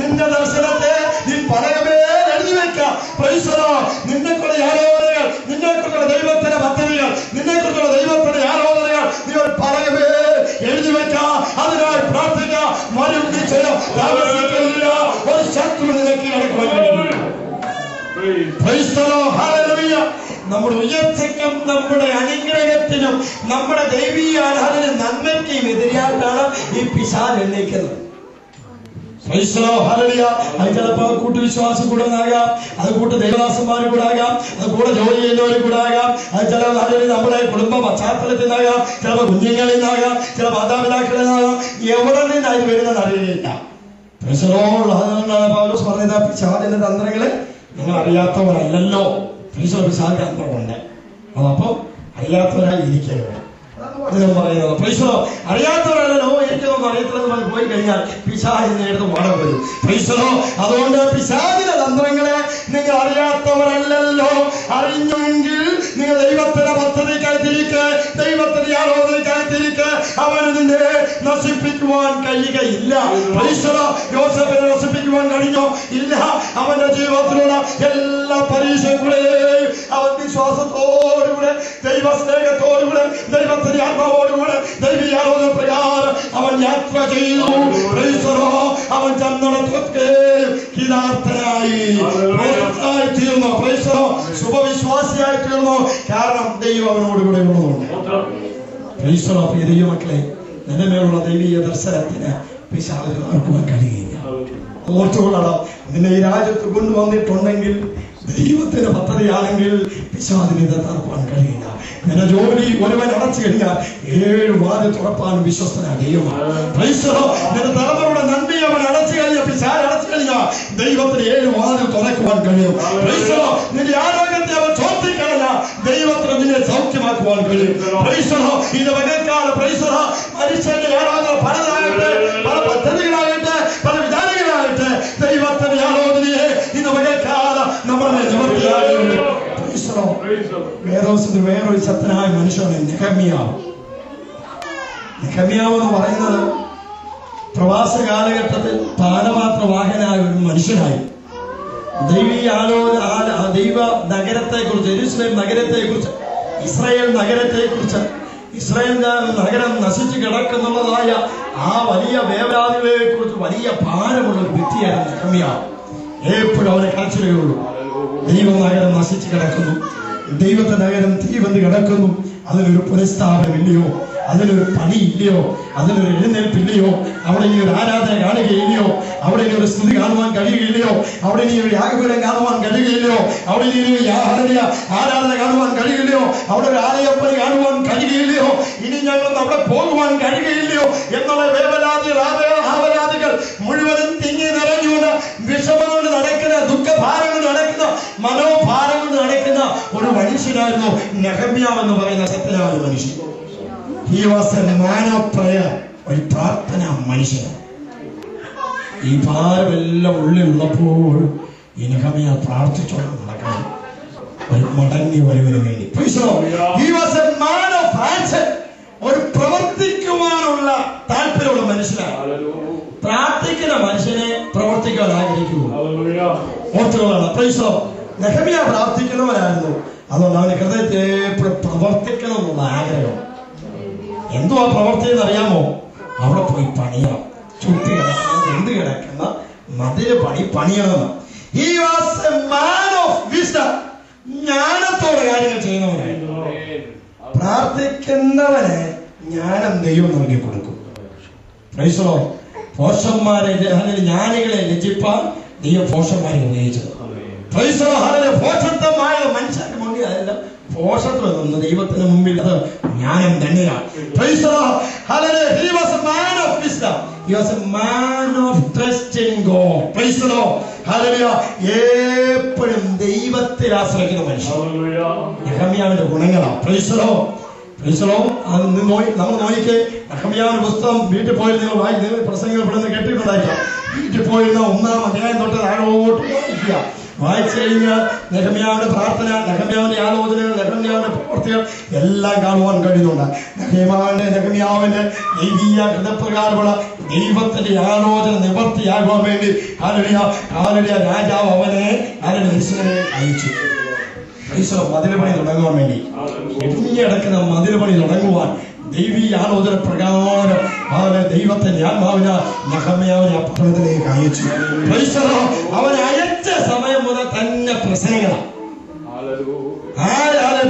നിന്റെ ദർശനത്തെ നീ പലകമേ എഴുതി വെക്കാം. നിന്നെക്കുള്ള ആലോചനകൾ, നിന്നെക്കുറിച്ചുള്ള ദൈവത്തിന്റെ പദ്ധതികൾ, നിന്നെക്കുറിച്ചുള്ള ദൈവത്തിന്റെ ആലോചനകൾ നീ ഒരു പലകമേ എഴുതി വെക്കാം. അതിനായി പ്രാർത്ഥിക്കാം. വരും നിശ്ചയം താമസിക്കില്ല. ഒരു ശത്രു നിനക്ക് നടക്കുവാൻ നമ്മുടെ ഉയർച്ചയ്ക്കും നമ്മുടെ അനുഗ്രഹത്തിനും നമ്മുടെ ദൈവീയ ആരാധന നന്മയ്ക്കും എതിരായിട്ടാണ് ഈ പിശാച് എണ്ണീക്കുന്നത്. അത് ചിലപ്പോ കൂട്ടുവിശ്വാസം കൂടെ ആകാം, അത് കൂട്ട് ദേവദാസന്മാർ കൂടെ ആകാം, അത് കൂടെ ജോലി ചെയ്യുന്നവർ കൂടെ ആകാം, അത് ചില നാടുകളിൽ നമ്മുടെ കുടുംബ പശ്ചാത്തലത്തിൽ നിന്നാകാം, ചിലപ്പോൾ കുഞ്ഞുങ്ങളിൽ നിന്നാകാം, ചില മാതാപിതാക്കളിൽ നിന്നാകാം. എവിടെ നിന്നായി വരുന്നത് അറിയില്ല. അതുകൊണ്ടാണ് പൗലോസ് പറഞ്ഞത്, പിശാചിന്റെ തന്ത്രങ്ങളെ നിങ്ങൾ അറിയാത്തവരല്ലല്ലോ. പിശാചിന്റെ തന്ത്രമുണ്ട്. അതപ്പം അറിയാത്തവരായി ഇരിക്കരുത്. പറയുന്നത് അറിയാത്തവരല്ലോ എനിക്കൊന്നും അറിയത്തില്ലെന്ന് പോയി കഴിഞ്ഞാൽ പിശാചിന്റെ അടുത്ത് മടം വരും. അതുകൊണ്ട് പിശാചിന്റെ തന്ത്രങ്ങളെ നിങ്ങൾ അറിയാത്തവരല്ലല്ലോ. അറിഞ്ഞെങ്കിൽ നിങ്ങൾ ദൈവത്തിന്റെ പദ്ധതിക്കായി തിരിക്ക്, ദൈവത്തിന്റെ ആലോചനയ്ക്കായി തിരിക്ക്. അവന് നിന്നെ നശിപ്പിക്കുവാൻ കഴിയുകയില്ല. യോസേഫിനെ നശിപ്പിക്കുവാൻ കഴിഞ്ഞോ? ഇല്ല. അവന്റെ ജീവിതത്തിലുള്ള എല്ലാ പരീക്ഷകളെയും അവൻ വിശ്വാസത്തോടുകൂടെ, ദൈവസ്നേഹത്തോടുകൂടെ, ദൈവത്തിന്റെ ആത്മാവോടുകൂടെ, ദൈവീയ ആലോചന പ്രകാരം അവൻ യാത്ര ചെയ്തു. അവൻ ചന്ദനത്വത്തെ ഹിതാർത്ഥനായി തീർന്നു. ശുഭവിശ്വാസിയായി തീർന്നു. കാരണം ദൈവം അവനോടുകൂടെ ഉള്ളതുകൊണ്ട്. പ്രിയ ദൈവമക്കളെ, നിന്റെ മേലുള്ള ദൈവീയ ദർശനത്തിന് പിശാചിന് നടക്കുവാൻ കഴിയില്ല. ഓർത്തുകൊള്ളണം. നിന്നെ ഈ രാജ്യത്ത് കൊണ്ടുവന്നിട്ടുണ്ടെങ്കിൽ, ദൈവത്തിന്റെ പദ്ധതിയാണെങ്കിൽ പിശാചിന് നടക്കുവാൻ കഴിയില്ല. നിന്റെ ജോലി ഒരുവൻ അടച്ചു കഴിഞ്ഞാൽ 7 വാതിൽ തുറപ്പാൻ വിശ്വസ്തനായ ദൈവമാണ്. നിന്റെ തലമുറയുടെ നന്മ അവൻ അടച്ചു കഴിഞ്ഞാൽ, പിശാച് അടച്ചു കഴിഞ്ഞാൽ ദൈവത്തിന് 7 വാതിൽ തുറക്കുവാൻ കഴിയും. നിന്റെ ആരോഗ്യത്തെ അവൻ ചോർത്തിക്കളഞ്ഞ ദൈവത്തിന് നിന്നെ സൗഖ്യമാക്കുവാൻ കഴിയും. ഇത് വകക്കാല മനുഷ്യന്റെ ആരാധന പലതാകട്ടെ, പല പദ്ധതികളാകട്ടെ, പല വിധാനങ്ങളാകട്ടെ, ദൈവത്തിന്റെ ആലോചനയെ ഇത് വകക്കാല നമ്മുടെ നിവൃത്തിയാകുന്നു. വേദോസിന്റെ വേറൊരു ശക്തനായ മനുഷ്യനാണ് നെഹമ്യാവ്. നെഹമ്യാവ് എന്ന് പറയുന്നത് പ്രവാസ കാലഘട്ടത്തിൽ പാനപാത്രവാഹനായ ഒരു മനുഷ്യനായി ദൈവീയ ആലോചന, ദൈവ നഗരത്തെക്കുറിച്ച്, യെരൂശലേം നഗരത്തെക്കുറിച്ച്, ഇസ്രായേൽ നഗരത്തെക്കുറിച്ച്, ഇസ്രായേൽ നഗരം നശിച്ചു കിടക്കുന്നുള്ളതായ ആ വലിയ വേവലാതികളെ കുറിച്ച് വലിയ ഭാരമുള്ള ഒരു വ്യക്തിയായിരുന്നു നെഹമ്യാവ്. എപ്പോഴും അവനെ കരച്ചിലുള്ളൂ. ദൈവനഗരം നശിച്ചു കിടക്കുന്നു, ദൈവത്തെ നഗരം തീ വന്ന് കിടക്കുന്നു. അതിനൊരു പുനഃസ്ഥാപനമില്ലയോ, അതിനൊരു പണിയില്ലയോ, അതിനൊരു എഴുന്നേൽപ്പില്ലയോ, അവിടെ ഇനി ഒരു ആരാധന കാണുകയില്ലയോ, അവിടെ ഇനി ഒരു സ്തുതി കാണുവാൻ കഴിയുകയില്ലയോ, അവിടെ ഇനി ഒരു യാഗപീഠം കാണുവാൻ കഴിയുകയില്ലയോ, അവിടെ ഇനി ഒരു ആരാധന കാണുവാൻ കഴിയില്ലയോ, അവിടെ ഒരു ആലയപ്പണി കാണുവാൻ കഴിയുകയില്ലയോ, ഇനി ഞങ്ങൾ അവിടെ പോകുവാൻ കഴിയുകയില്ലയോ എന്നുള്ള വേവലാതികൾ മുഴുവനും തിങ്ങി നിറഞ്ഞുകൊണ്ട് വിഷമം കൊണ്ട് നടക്കുന്ന, ദുഃഖഭാരം കൊണ്ട് നടക്കുന്ന, മനോഭാരം കൊണ്ട് നടക്കുന്ന ഒരു മനുഷ്യനായിരുന്നു നെഹമ്യാവ് എന്ന് പറയുന്ന സത്യനായ മനുഷ്യൻ. He was a man of prayer. ഒരു പ്രാർത്ഥന മനുഷ്യൻ. ഈ ഭാരമെല്ലാം ഉള്ളിലുള്ളപ്പോൾ ഈ നെഹമ്യാ പ്രാർത്ഥിച്ചോണ്ട് നടക്കണം ഒരു മടങ്ങി വരവിന് വേണ്ടി. He was a man of action. ഒരു പ്രവർത്തിക്കുവാനുള്ള താല്പര്യമുള്ള മനുഷ്യനാണ്. പ്രാർത്ഥിക്കുന്ന മനുഷ്യനെ പ്രവർത്തിക്കാൻ ആഗ്രഹിക്കുന്നു. ഓർത്തുകൊള്ളാണ്. നെഹമ്യാ പ്രാർത്ഥിക്കുന്നവനായിരുന്നു. അതുകൊണ്ട് അവന് ഹൃദയത്തെ പ്രവർത്തിക്കണം എന്നുള്ള ആഗ്രഹം. എന്തുവാ പ്രവർത്തി എന്നറിയാമോ? അവിടെ പോയി പണിയണം. ചുറ്റി കിടക്കുന്ന എന്ത് കിടക്കുന്ന മതില് പണിയണമെന്ന്. He was a man of wisdom. ജ്ഞാനത്തോടെ കാര്യങ്ങൾ ചെയ്യുന്നവനായിരുന്നു. പ്രാർത്ഥിക്കുന്നവന് ജ്ഞാനം ദൈവം നൽകി കൊടുക്കും. ഭോഷന്മാരെ ജ്ഞാനികളെ ലജ്ജിപ്പാൻ ദൈവം ഭോഷന്മാരെ ഉപയോഗിച്ചത്. ഭോഷത്വമായ മനുഷ്യന്റെ മുന്നിൽ അതെല്ലാം ഭോഷത്വം എന്ന ദൈവത്തിന് മുമ്പിൽ അത് ജ്ഞാനം തന്നെയാണ്. He was a man of wisdom. He was a man of trust in God. Praise the Lord. Hallelujah. എപ്പോഴും ദൈവത്തിൽ ആശ്രയിക്കുന്ന മനുഷ്യൻ. നെഹമ്യാവിന്റെ ഗുണങ്ങളാണ്. Praise the Lord. അത് നമ്മൾ നോക്കിക്കേ. നെഹമ്യാവിന്റെ പുസ്തകം വീട്ടിൽ പോയി നിങ്ങൾ പ്രസംഗങ്ങൾ പെടുന്ന കേട്ടിട്ടുണ്ടായിരിക്കാം. വീട്ടിൽ പോയിരുന്ന 1-ാം അധ്യായം തൊട്ട് താഴോട്ട് വായിക്കുക. വായിച്ചു കഴിഞ്ഞാൽ നെഹമ്യാവിന്റെ പ്രാർത്ഥന, നെഹമ്യാവിന്റെ ആലോചനകൾ, നെഹമ്യാവിന്റെ പ്രവർത്തികൾ എല്ലാം കാണുവാൻ കഴിയുന്നുണ്ട്. നെഹമ്യാവിന്റെ ദൈവീയ ഹൃദയപ്രകാരമുള്ള ദൈവത്തിന്റെ ആലോചന നിവർത്തിയാകുവാൻ വേണ്ടി രാജാവ് അവനെ അയച്ചു. മതില് പണി തുടങ്ങുവാൻ വേണ്ടി, ഇടിഞ്ഞടക്കുന്ന മതില് പണി തുടങ്ങുവാൻ ദൈവീയ ആലോചന പ്രകാരം അവനെ ദൈവത്തിന്റെ ആത്മാവിനെ നെഹമ്യാവിനെ പട്ടണത്തിലേക്ക് അയച്ചു. അവനെ അയച്ച സമയം മുതൽ തന്നെ പ്രശ്നങ്ങളാണ്.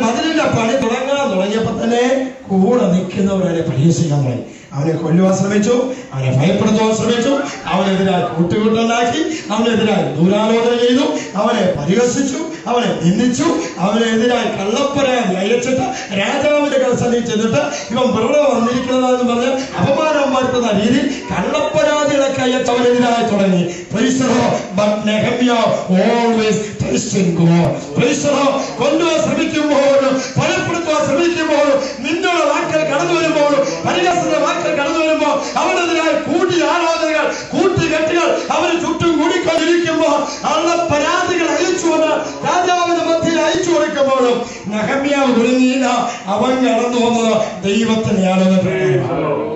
മതിലിന്റെ പണി തുടങ്ങിയപ്പോ തന്നെ കൂടെ നിൽക്കുന്നവരെ പരിഹസിക്കാൻ തുടങ്ങി. അവനെ കൊല്ലുവാൻ ശ്രമിച്ചു, അവനെ ഭയപ്പെടുത്തുവാൻ ശ്രമിച്ചു, അവനെതിരായി കൂട്ടുകൂട്ടുണ്ടാക്കി, അവനെതിരായി ദൂരാലോചന ചെയ്തു, അവനെ പരിഹസിച്ചു, അവനെ നിന്ദിച്ചു, അവനെതിരായി കള്ളപ്പരാതി അയച്ചിട്ട് രാജാവിന്റെ കൽസന്നിൽ ചെന്നിട്ട് ഇവൻ വെറുതെ വന്നിരിക്കുന്നതെന്ന് പറഞ്ഞ് അപമാനം വരുത്തുന്ന രീതിയിൽ കള്ളപ്പരാതികളൊക്കെ അയച്ച് അവനെതിരായി തുടങ്ങി. കൊല്ലുവാൻ ശ്രമിക്കുമ്പോഴും ഭയപ്പെടുത്തുവാൻ ശ്രമിക്കുമ്പോഴും നിന്നുള്ള വാക്കുകൾ കടന്നു വരുമ്പോഴും പരിഹസത്തിന്റെ വാക്കുകൾ കടന്നു വരുമ്പോൾ അവനെതിരായി കൂട്ടിയ ആലോചനകൾ, കൂട്ടുകെട്ടുകൾ അവന് ചുറ്റും കൂടിക്കൊണ്ടിരിക്കുമ്പോൾ അവരുടെ പരാതികൾ അയച്ചുകൊണ്ട് രാജാവിന്റെ മധ്യയിൽ അയച്ചു കൊടുക്കുമ്പോഴും നെഹമ്യാവ് ഒരുങ്ങിയില്ല. അവൻ കടന്നു വന്നത് ദൈവത്തിന്റെ ആലോചന പ്രകാരമാണ്.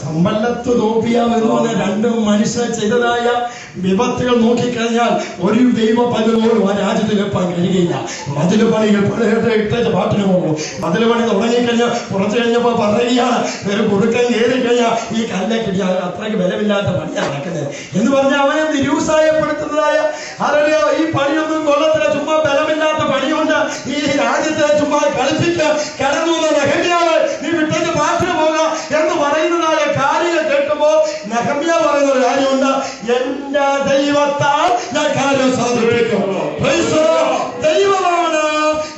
സമ്പന്നത്ത് തോപ്പിയാവ് എന്ന് പറഞ്ഞ രണ്ട് മനുഷ്യർ ചെയ്തതായ വിപത്തുകൾ നോക്കിക്കഴിഞ്ഞാൽ ഒരു ദൈവ പലരോടും ആ രാജ്യത്ത് വെപ്പാൻ കഴിയുകയില്ല. മതില് പണികൾ ഇട്ടേച്ച് പാട്ടിന് പോകും. മതില് പണി തുടങ്ങിക്കഴിഞ്ഞാൽ കുറച്ചു കഴിഞ്ഞപ്പോ പറയുകയാണ്, ഒരു കുറുക്കൻ കയറി കഴിഞ്ഞാൽ ഈ കല്ലക്കിടി അത്രയ്ക്ക് ബലമില്ലാത്ത പണിയാണ് നടക്കുന്നത് എന്ന് പറഞ്ഞാൽ അവനെ നിരുത്സാഹപ്പെടുത്തുന്നതായ ഈ പണിയൊന്നും കൊള്ളത്തില്ല, ചുമ്മാ ബലമില്ലാത്ത പണിയുണ്ട്, ഈ രാജ്യത്തെ ചുമ്മാ കളിപ്പിച്ച് കടന്നു നെഹമ്യാവ് നീ വിട്ടേക്ക് പാട്ടിന് പോകാം എന്ന് പറയുന്നതായ കാര്യങ്ങൾ കേൾക്കുമ്പോൾ നെഹമ്യാവ് പറയുന്ന ഒരു കാര്യമുണ്ട്, എന്റെ ദൈവത്താൽ ഞാൻ കാര്യം സാധിപ്പിക്കും. ദൈവമാണ്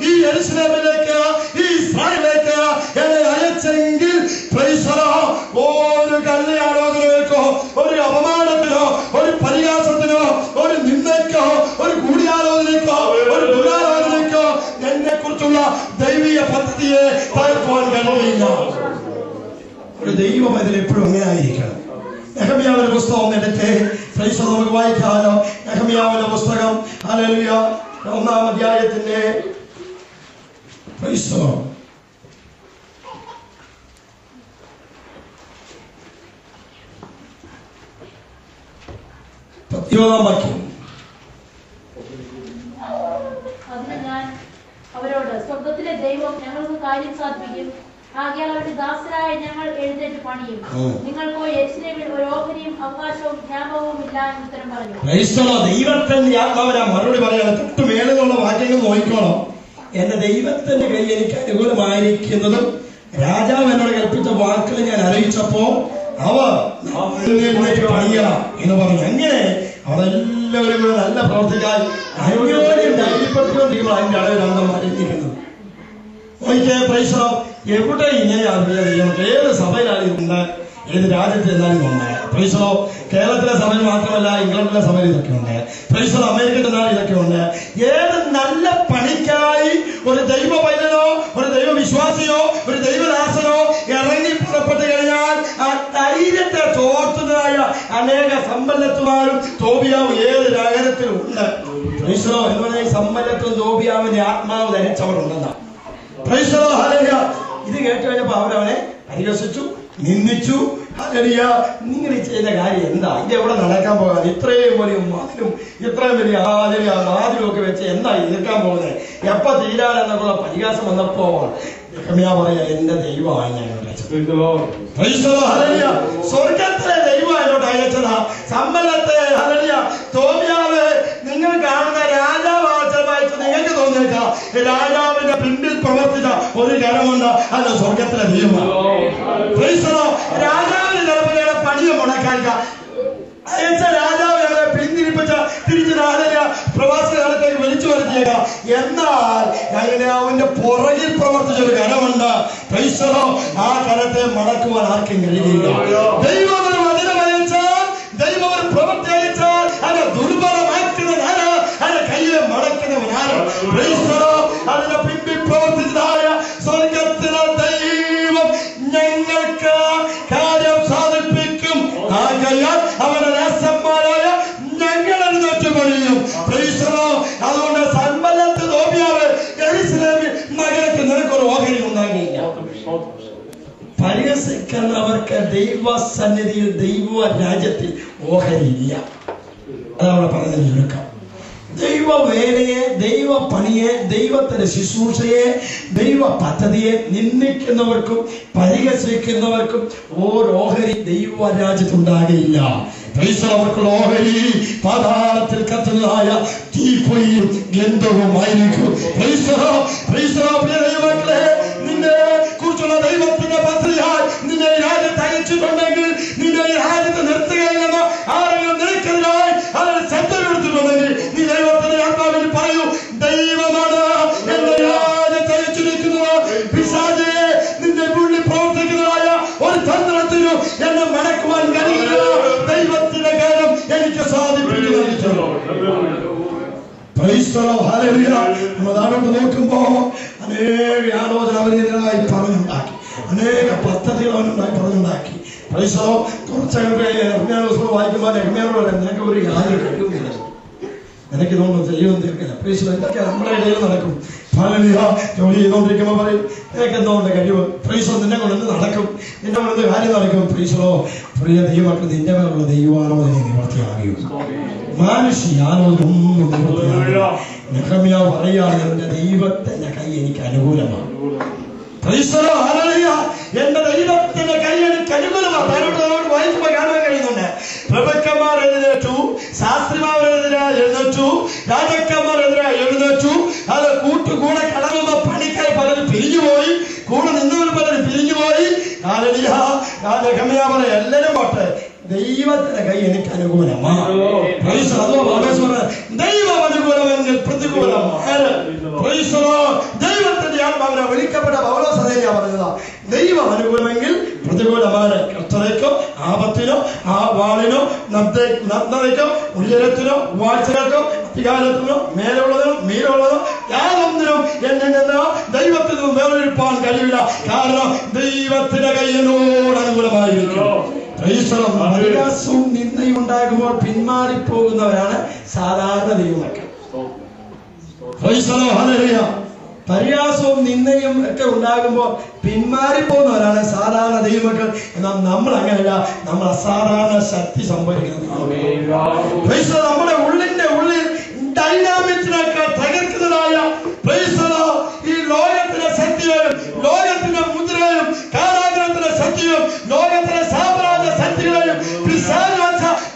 ഈ യെരൂശലേമിലേക്ക്, ഈ ഇസ്രായേലിലേക്ക് എന്നെ അയച്ചെങ്കിൽ ഒരു കല്യാണോചനക്കോ, ഒരു അപമാനത്തിനോ, ഒരു പരിഹാസത്തിനോ, ഒരു നിന്ദയ്ക്കോ, ഒരു കൂടിയാലോചനയ്ക്കോ, ഒരു ദുരാലോചനയ്ക്കോ എന്നെ കുറിച്ചുള്ള ദൈവീയ പദ്ധതിയെ തകർക്കുവാൻ കഴിയില്ല. ഒരു ദൈവം അതിൽ എപ്പോഴും അങ്ങനെ ആയിരിക്കണം. നെഹമ്യാവിന്റെ പുസ്തകം എടുത്ത് നമുക്ക് വായിക്കാമല്ലോ. നെഹമ്യാവിന്റെ പുസ്തകം 1-ാം അധ്യായത്തിന്റെ 10-ാം വാക്യം. അതിന് ഞാൻ അവരോട്, സ്വർഗ്ഗത്തിലെ ദൈവം ഞങ്ങൾക്ക് കാര്യം സാധിപ്പിക്കും, ആകയാൽ അവരുടെ ദാസരായ ഞങ്ങൾ എഴുന്നേറ്റ് പണിയും. നിങ്ങൾക്കോ യെരൂശലേമിൽ ഒരു ഓഹരിയും അവകാശവും ക്ഷാമവും ഇല്ല എന്ന് ഉത്തരം പറഞ്ഞു. ദൈവത്തിന്റെ ആത്മാവിനാ മറുപടി പറയാൻ തൊട്ട് മേലുള്ള വാക്യങ്ങൾ നോക്കിക്കോളാം. എന്റെ ദൈവത്തിന്റെ കൈ എനിക്ക് അനുകൂലമായിരിക്കുന്നതും രാജാവ് എന്നോട് കൽപ്പിച്ച വാക്കുകൾ ഞാൻ അറിയിച്ചപ്പോ അവർ പണിയണം എന്ന് പറഞ്ഞു. അങ്ങനെ അവരെല്ലാവരും കൂടെ നല്ല പ്രവർത്തിക്കാൻ അന്യോന്യം ധൈര്യപ്പെടുത്തിക്കൊണ്ടിരിക്കുമ്പോൾ അതിന്റെ അളവിൽ അന്തമായിരിക്കുന്നത്. എവിടെ ഇങ്ങനെയാണ് ഏത് സഭയിലാണ് ഇതുണ്ട്, ഏത് രാജ്യത്ത് എന്നാലും ഉണ്ട്. പ്രൈസലോ കേരളത്തിലെ സഭയിൽ മാത്രമല്ല, ഇംഗ്ലണ്ടിലെ സഭയിൽ ഇതൊക്കെ ഉണ്ട്. പ്രൈസലോ അമേരിക്കൻ ചെന്നാൽ ഇതൊക്കെ ഉണ്ട്. ഏത് നല്ല പണിക്കായി ഒരു ദൈവ പൈതനോ, ഒരു ദൈവ വിശ്വാസിയോ, ഒരു ദൈവദാസനോ ഇറങ്ങി പുറപ്പെട്ടു കഴിഞ്ഞാൽ ആ ധൈര്യത്തെ ചോർത്തുന്നതായ അനേക സമ്പന്നത്തുമാരും തോബിയാവും ഏത് നഗരത്തിലും ഉണ്ട്. എന്ന് പറഞ്ഞാൽ സമ്പന്നത്തും തോബിയാവിന്റെ ആത്മാവ് ധരിച്ചവർ ഉണ്ടെന്നാ. ഇത് കേട്ട് കഴിഞ്ഞപ്പോ അവരവനെ പരിഹസിച്ചു, നിന്ദിച്ചു. ഹല്ലേലൂയ. നിങ്ങൾ ഈ ചെയ്യുന്ന കാര്യം എന്താ? ഇത് എവിടെ നടക്കാൻ പോകാൻ? ഇത്രയും വലിയ മതിലും ഇത്രയും വലിയ വാതിലും ഒക്കെ വെച്ച് എന്താ നിൽക്കാൻ പോകുന്നത്? എപ്പ തീരാനെന്നുള്ള പരിഹാസം വന്നപ്പോ നെഹമ്യാ പറയാ, എന്റെ ദൈവമാണ് ഞാൻ സ്വർഗത്തിലെ ദൈവം എന്നോട് അയച്ചതാ. സമ്പന്നത്തെ ഹല്ലേലൂയ തോബിയാവ് നിങ്ങൾ കാണുന്ന രാജാവായിട്ട് നിങ്ങൾക്ക് തോന്നിയേക്കാം. രാജാവിന്റെ പിന്നിൽ പ്രവർത്തിച്ച ഒരു കരമുണ്ട്, അല്ല സ്വർഗത്തിലെ ദൈവമാണ്. രാജാവിന് ചിലപ്പോൾ പണിയെ മുടക്കാൻ അയച്ച രാജാവ് ഞങ്ങളെ പിന്തിരിപ്പിച്ച തിരിച്ച് പ്രവാസ കാലത്തേക്ക് വിളിച്ചു വരുത്തിയേക്കാം. എന്നാൽ അങ്ങനെ അവന്റെ പുറകിൽ പ്രവർത്തിച്ചൊരു കരമുണ്ട്. ആ കരത്തെ മടക്കുവാൻ ആർക്കും കഴിയില്ല. ദൈവം ഒരു വചനം അയച്ചാൽ, ദൈവം ഒരു പ്രവൃത്തി അയച്ചാൽ അത് ദുർബലമാക്കുന്നവനാണ്, അത് കയ്യെ മടക്കുന്നവനാണ്. അതിന്റെ പിന്നിൽ പ്രവർത്തിച്ചതായ സ്വർഗത്തിലെ ദൈവം ഞങ്ങൾക്ക് കാര്യം സാധിപ്പിക്കും. ആകയാൽ അവരുടെ രാസന്മാരായ ഞങ്ങളത് നട്ടുപണിയും. അതുകൊണ്ട് സമ്പന്നത്ത് തോബിയാവ് യെരൂശലേമിൽ നഗരത്തിൽ നിനക്കൊരു ഓഹരി ഉണ്ടാകില്ല. പരിഹസിക്കുന്നവർക്ക് ദൈവസന്നിധിയിൽ ദൈവ രാജ്യത്തിൽ ഓഹരിയില്ല. അതവിടെ പറഞ്ഞ ചുരുക്കം. ദൈവ വേലയെ, ദൈവ പണിയെ, ദൈവത്തിന്റെ ശുശ്രൂഷയെ, ദൈവ പദ്ധതിയെ നിന്ദിക്കുന്നവർക്കും പരിഹസിക്കുന്നവർക്കും ഓരോഹരി ദൈവ രാജ്യത്തുണ്ടാകില്ല. അവർക്കുള്ള ഓഹരി പാതാളത്തിൽ കത്തുന്നതായ തീപ്പൊയ്യും ഗന്ധവുമായിരിക്കും. ദൈവമക്കളെ, നിന്നെ കുറിച്ചുള്ള ദൈവത്തിന്റെ പദ്ധതിയാൽ നിന്നെ രാജ്യത്ത് അയച്ചിട്ടുണ്ടെങ്കിൽ, നിന്നെ രാജ്യത്ത് നിർത്തുകയില്ലെന്ന് ആരെങ്കിലും നിനക്കെതിരായി അതിന് ശബ്ദമെടുത്തിട്ടുണ്ടെങ്കിൽ നീ ദൈവത്തിന്റെ ആത്മാവിൽ പറയൂ, ദൈവമാണ് എന്റെ രാജ്യത്ത് അയച്ചിരിക്കുന്നത്. പിശാചേ, നിന്റെ ഉള്ളിൽ പ്രവർത്തിക്കുന്നതായ ഒരു തന്ത്രത്തിനും എന്നെ മടക്കുവാൻ കഴിയില്ല. ദൈവത്തിന്റെ കാര്യം എനിക്ക് സാധിപ്പിക്കുന്നു. നമ്മളോട്ട് നോക്കുമ്പോ അനേക ആലോചന അവരെതിരായി പറഞ്ഞുണ്ടാക്കി, അനേക പദ്ധതികൾ അവനുണ്ടായി പറഞ്ഞുണ്ടാക്കി. കുറച്ചൊക്കെ വായിക്കുമ്പോൾ നിനക്ക് ഒരു യാതൊരു കഴിവുമില്ല, നിനക്ക് ഇതൊന്നും ചെയ്യുമെന്ന് തീർക്കില്ല. ഇതൊക്കെ നമ്മുടെ ഇടയിൽ നടക്കും. ജോലി ചെയ്തോണ്ടിരിക്കുമ്പോ പറയും നിനക്ക് എന്തുകൊണ്ട് കഴിവ്, നിന്നെ കൊണ്ടൊന്ന് നടക്കും, നിന്നെ കൊണ്ടൊന്ന് കാര്യം നടക്കും. പ്രിയ ദൈവമക്കൾ, നിന്റെ മേലുള്ള ദൈവാലോചന നിവർത്തിയാകും. മാനുഷിയാലോചന ഒന്നും നിവർത്തിയാകില്ല. നെഹമ്യാവ് പറയാണ്, എന്റെ ദൈവത്തിന്റെ കൈ എനിക്ക് അനുകൂലമാണ്. എന്റെ ദൈവത്തിന്റെ കൈ എനിക്ക് അനുകൂലമാണ്. താരോട് വായിക്കുമ്പോ കാണാൻ കഴിയുന്നുണ്ട്. പ്രഭുക്കന്മാർ എഴുന്നേറ്റു, ശാസ്ത്രിമാരെതിരായി എഴുന്നേറ്റു, രാജാക്കന്മാരെതിരായി എഴുന്നേറ്റു. അത് കൂടെ കടന്നുന്ന പണിക്കാർ പലരും പിരിഞ്ഞുപോയി, കൂടെ നിന്നവർ പലരും പിരിഞ്ഞുപോയി. എല്ലാരും പോട്ടെ, ദൈവത്തിന്റെ കൈ എനിക്ക് അനുകൂലമാണ്. ദൈവം അനുകൂലമെങ്കിൽ പ്രതികൂലം. ദൈവത്തിന്റെ ആത്മാവിനെ വിളിക്കപ്പെട്ട പൗലോസ് അതേയാ പറഞ്ഞതാ, ദൈവം അനുകൂലമെങ്കിൽ പ്രതികൂലമാണ്. കഷ്ടതയ്ക്കോ ആപത്തിനോ ആ വാളിനോ നഗ്നതയ്ക്കോ ഉയരത്തിനോ വാഴ്ചകൾക്കോ അധികാരത്തിനോ മേലുള്ളതിനോ മീനുള്ളതോ യാതൊന്നിനും എന്നിൽ നിന്ന് ദൈവത്തിൽ നിന്നും വേർതിരിപ്പാൻ കഴിയില്ല. കാരണം ദൈവത്തിന്റെ കൈ എന്നോട് അനുകൂലമായിരിക്കും. പരിഹാസവും നിന്ദയും ഉണ്ടാകുമ്പോൾ പിന്മാറിപ്പോകുന്നവരാണ് സാധാരണ ദൈവമക്കൾ. പരിഹാസവും നിന്ദയും ഒക്കെ ഉണ്ടാകുമ്പോൾ പിന്മാറിപ്പോകുന്നവരാണ് സാധാരണ ദൈവമക്കൾ. എന്നാൽ നമ്മൾ അങ്ങനെയല്ല, നമ്മൾ അസാധാരണ ശക്തി സംഭരിക്കുന്നത്. നമ്മുടെ ഉള്ളിന്റെ ഉള്ളിൽ ഡൈനാമിക്സിനൊക്കെ തകർക്കുന്നതായ ഈ ലോകത്തിലെ ശക്തിയും ലോകത്തിന്റെ മുദ്രയും കാരാഗ്രഹത്തിന്റെ ശക്തിയും ലോകത്തിലെ സാമ്രാജ്യ ശക്തികളെയും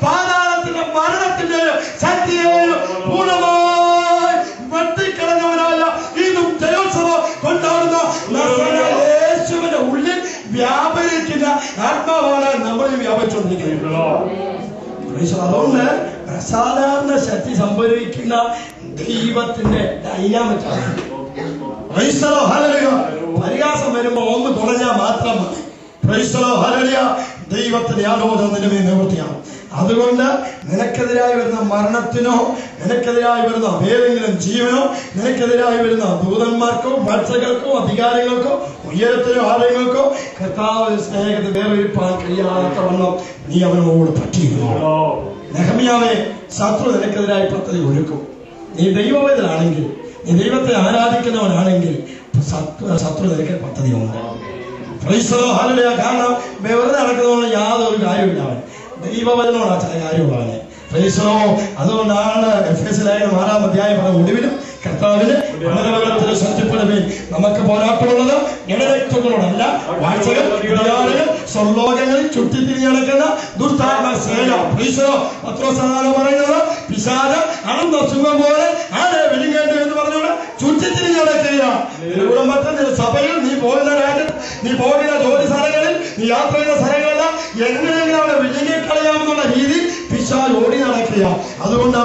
പാതാളത്തിന്റെ മരണത്തിന്റെയും ശക്തിയെയും പൂർണ്ണമായി വെട്ടിക്കളഞ്ഞവനായ ഇതും ജയോത്സവം കൊണ്ടാടുന്ന യേശുവിന്റെ ഉള്ളിൽ വ്യാപരിക്കുന്ന ആത്മാവാണ് നമ്മളിൽ വ്യാപിച്ചുകൊണ്ടിരിക്കുന്നത്. അതുകൊണ്ട് അസാധാരണ ശക്തി സംഭവിക്കുന്ന ദൈവത്തിന്റെ ഡൈനാമിക്സാണ്. പരിഹാസം വരുമ്പോ ഒന്ന് തുറഞ്ഞാൽ മാത്രം മതി. ദൈവത്തിന്റെ ആലോചന നിലവിൽ നിവൃത്തിയാണ്. അതുകൊണ്ട് നിനക്കെതിരായി വരുന്ന മരണത്തിനോ നിനക്കെതിരായി വരുന്ന ഏതെങ്കിലും ജീവനോ നിനക്കെതിരായി വരുന്ന ദൂതന്മാർക്കോ ഭാഷകൾക്കോ അധികാരികൾക്കോ ഉയരത്തിനോ ആലയങ്ങൾക്കോ കർത്താവ് സ്നേഹത്തെ വേറൊരുപ്പാൻ കഴിയാത്ത വണ്ണം നീ അവനോട് പറ്റിയിരുന്നു. നെഹമ്യാവേ, ശത്രു നിനക്കെതിരായി പദ്ധതി ഒരുക്കും. നീ ദൈവവേദനാണെങ്കിൽ, നീ ദൈവത്തെ ആരാധിക്കുന്നവനാണെങ്കിൽ ശത്രു നിനക്ക് പദ്ധതിയുണ്ട്. കാരണം വെറുതെ നടക്കുന്നതുകൊണ്ട് യാതൊരു കാര്യമില്ല. അവൻ ദൈവവചനമാണ് ചില കാര്യമുള്ളവനെ. അതുകൊണ്ടാണ് എഫേസ്യ ലേഖനം 6-ാം അധ്യായം ഒടുവിലും കർത്താവിന് അമരവലത്തിൽ സത്യപ്പെടുകയും നമുക്ക് പോരാട്ടമുള്ളത് ജനരക്തങ്ങളോടല്ല, വാഴ്ചകൾ, വിദ്യാലയങ്ങൾ, സ്വർലോകങ്ങളിൽ ചുറ്റിത്തിരിഞ്ഞ് നടക്കുന്ന ദുർത്താത്മ സേന. പറയുന്നത് പിശാച് അണുന്ന സുഖം പോലെ ആരെ വിഴുങ്ങേണ്ടു എന്ന് പറഞ്ഞുകൊണ്ട് ചുറ്റിത്തിരിഞ്ഞ് നടക്കുക. നിന്റെ കുടുംബത്തിൽ, നിന്റെ സഭയിൽ, നീ പോകുന്ന രാജ്യത്ത്, നീ പോകുന്ന ജോലി സ്ഥലങ്ങളിൽ, നീ യാത്ര ചെയ്യുന്ന സ്ഥലങ്ങളെല്ലാം എങ്ങനെയെങ്കിലും അവിടെ വിഴുങ്ങിക്കളയാമെന്നുള്ള രീതി പിശാച് ഓടി നടക്കുക. അതുകൊണ്ട്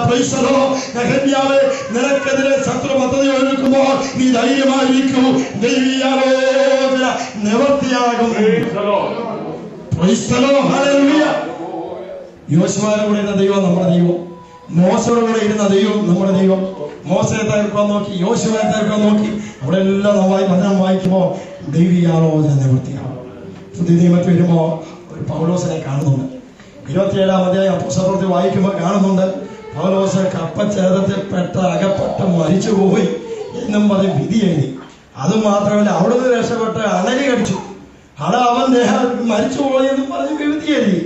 നെഹമ്യാവേ, നിനക്കെതിരെ ശത്രു പദ്ധതി ഒരുക്കുമ്പോൾ നീ ധൈര്യമായിരിക്കൂ. ദൈവീയാലോചന നിവൃത്തിയാകും. യോശുവയുടെ കൂടെ ഇരുന്ന ദൈവം നമ്മുടെ ദൈവം, മോശയുടെ കൂടെ ഇരുന്ന ദൈവം നമ്മുടെ ദൈവം. മോശയെ തകർക്കാൻ നോക്കി, യോശുവയെ തകർക്കാൻ നോക്കി. അവിടെ എല്ലാം വചനം വായിക്കുമ്പോൾ ദൈവീയാലോചന നിവൃത്തിയാകും. പുതിയ നിയമത്തിൽ വരുമ്പോ ഒരു പൗലോസിനെ കാണുന്നുണ്ട്. 27-ാം അധ്യായം അപ്പോസ്തലപ്രവൃത്തി വായിക്കുമ്പോൾ കാണുന്നുണ്ട്, പൗലോസ് കപ്പച്ഛേദത്തിൽ അകപ്പെട്ട് മരിച്ചുപോയി എന്നും പറഞ്ഞ് വിധി എഴുതി. അതുമാത്രമല്ല, അവിടുന്ന് രക്ഷപ്പെട്ട് അണലി കടിച്ചു. അവൻ മരിച്ചുപോയി എന്നും പറഞ്ഞ് വിധി എഴുതി.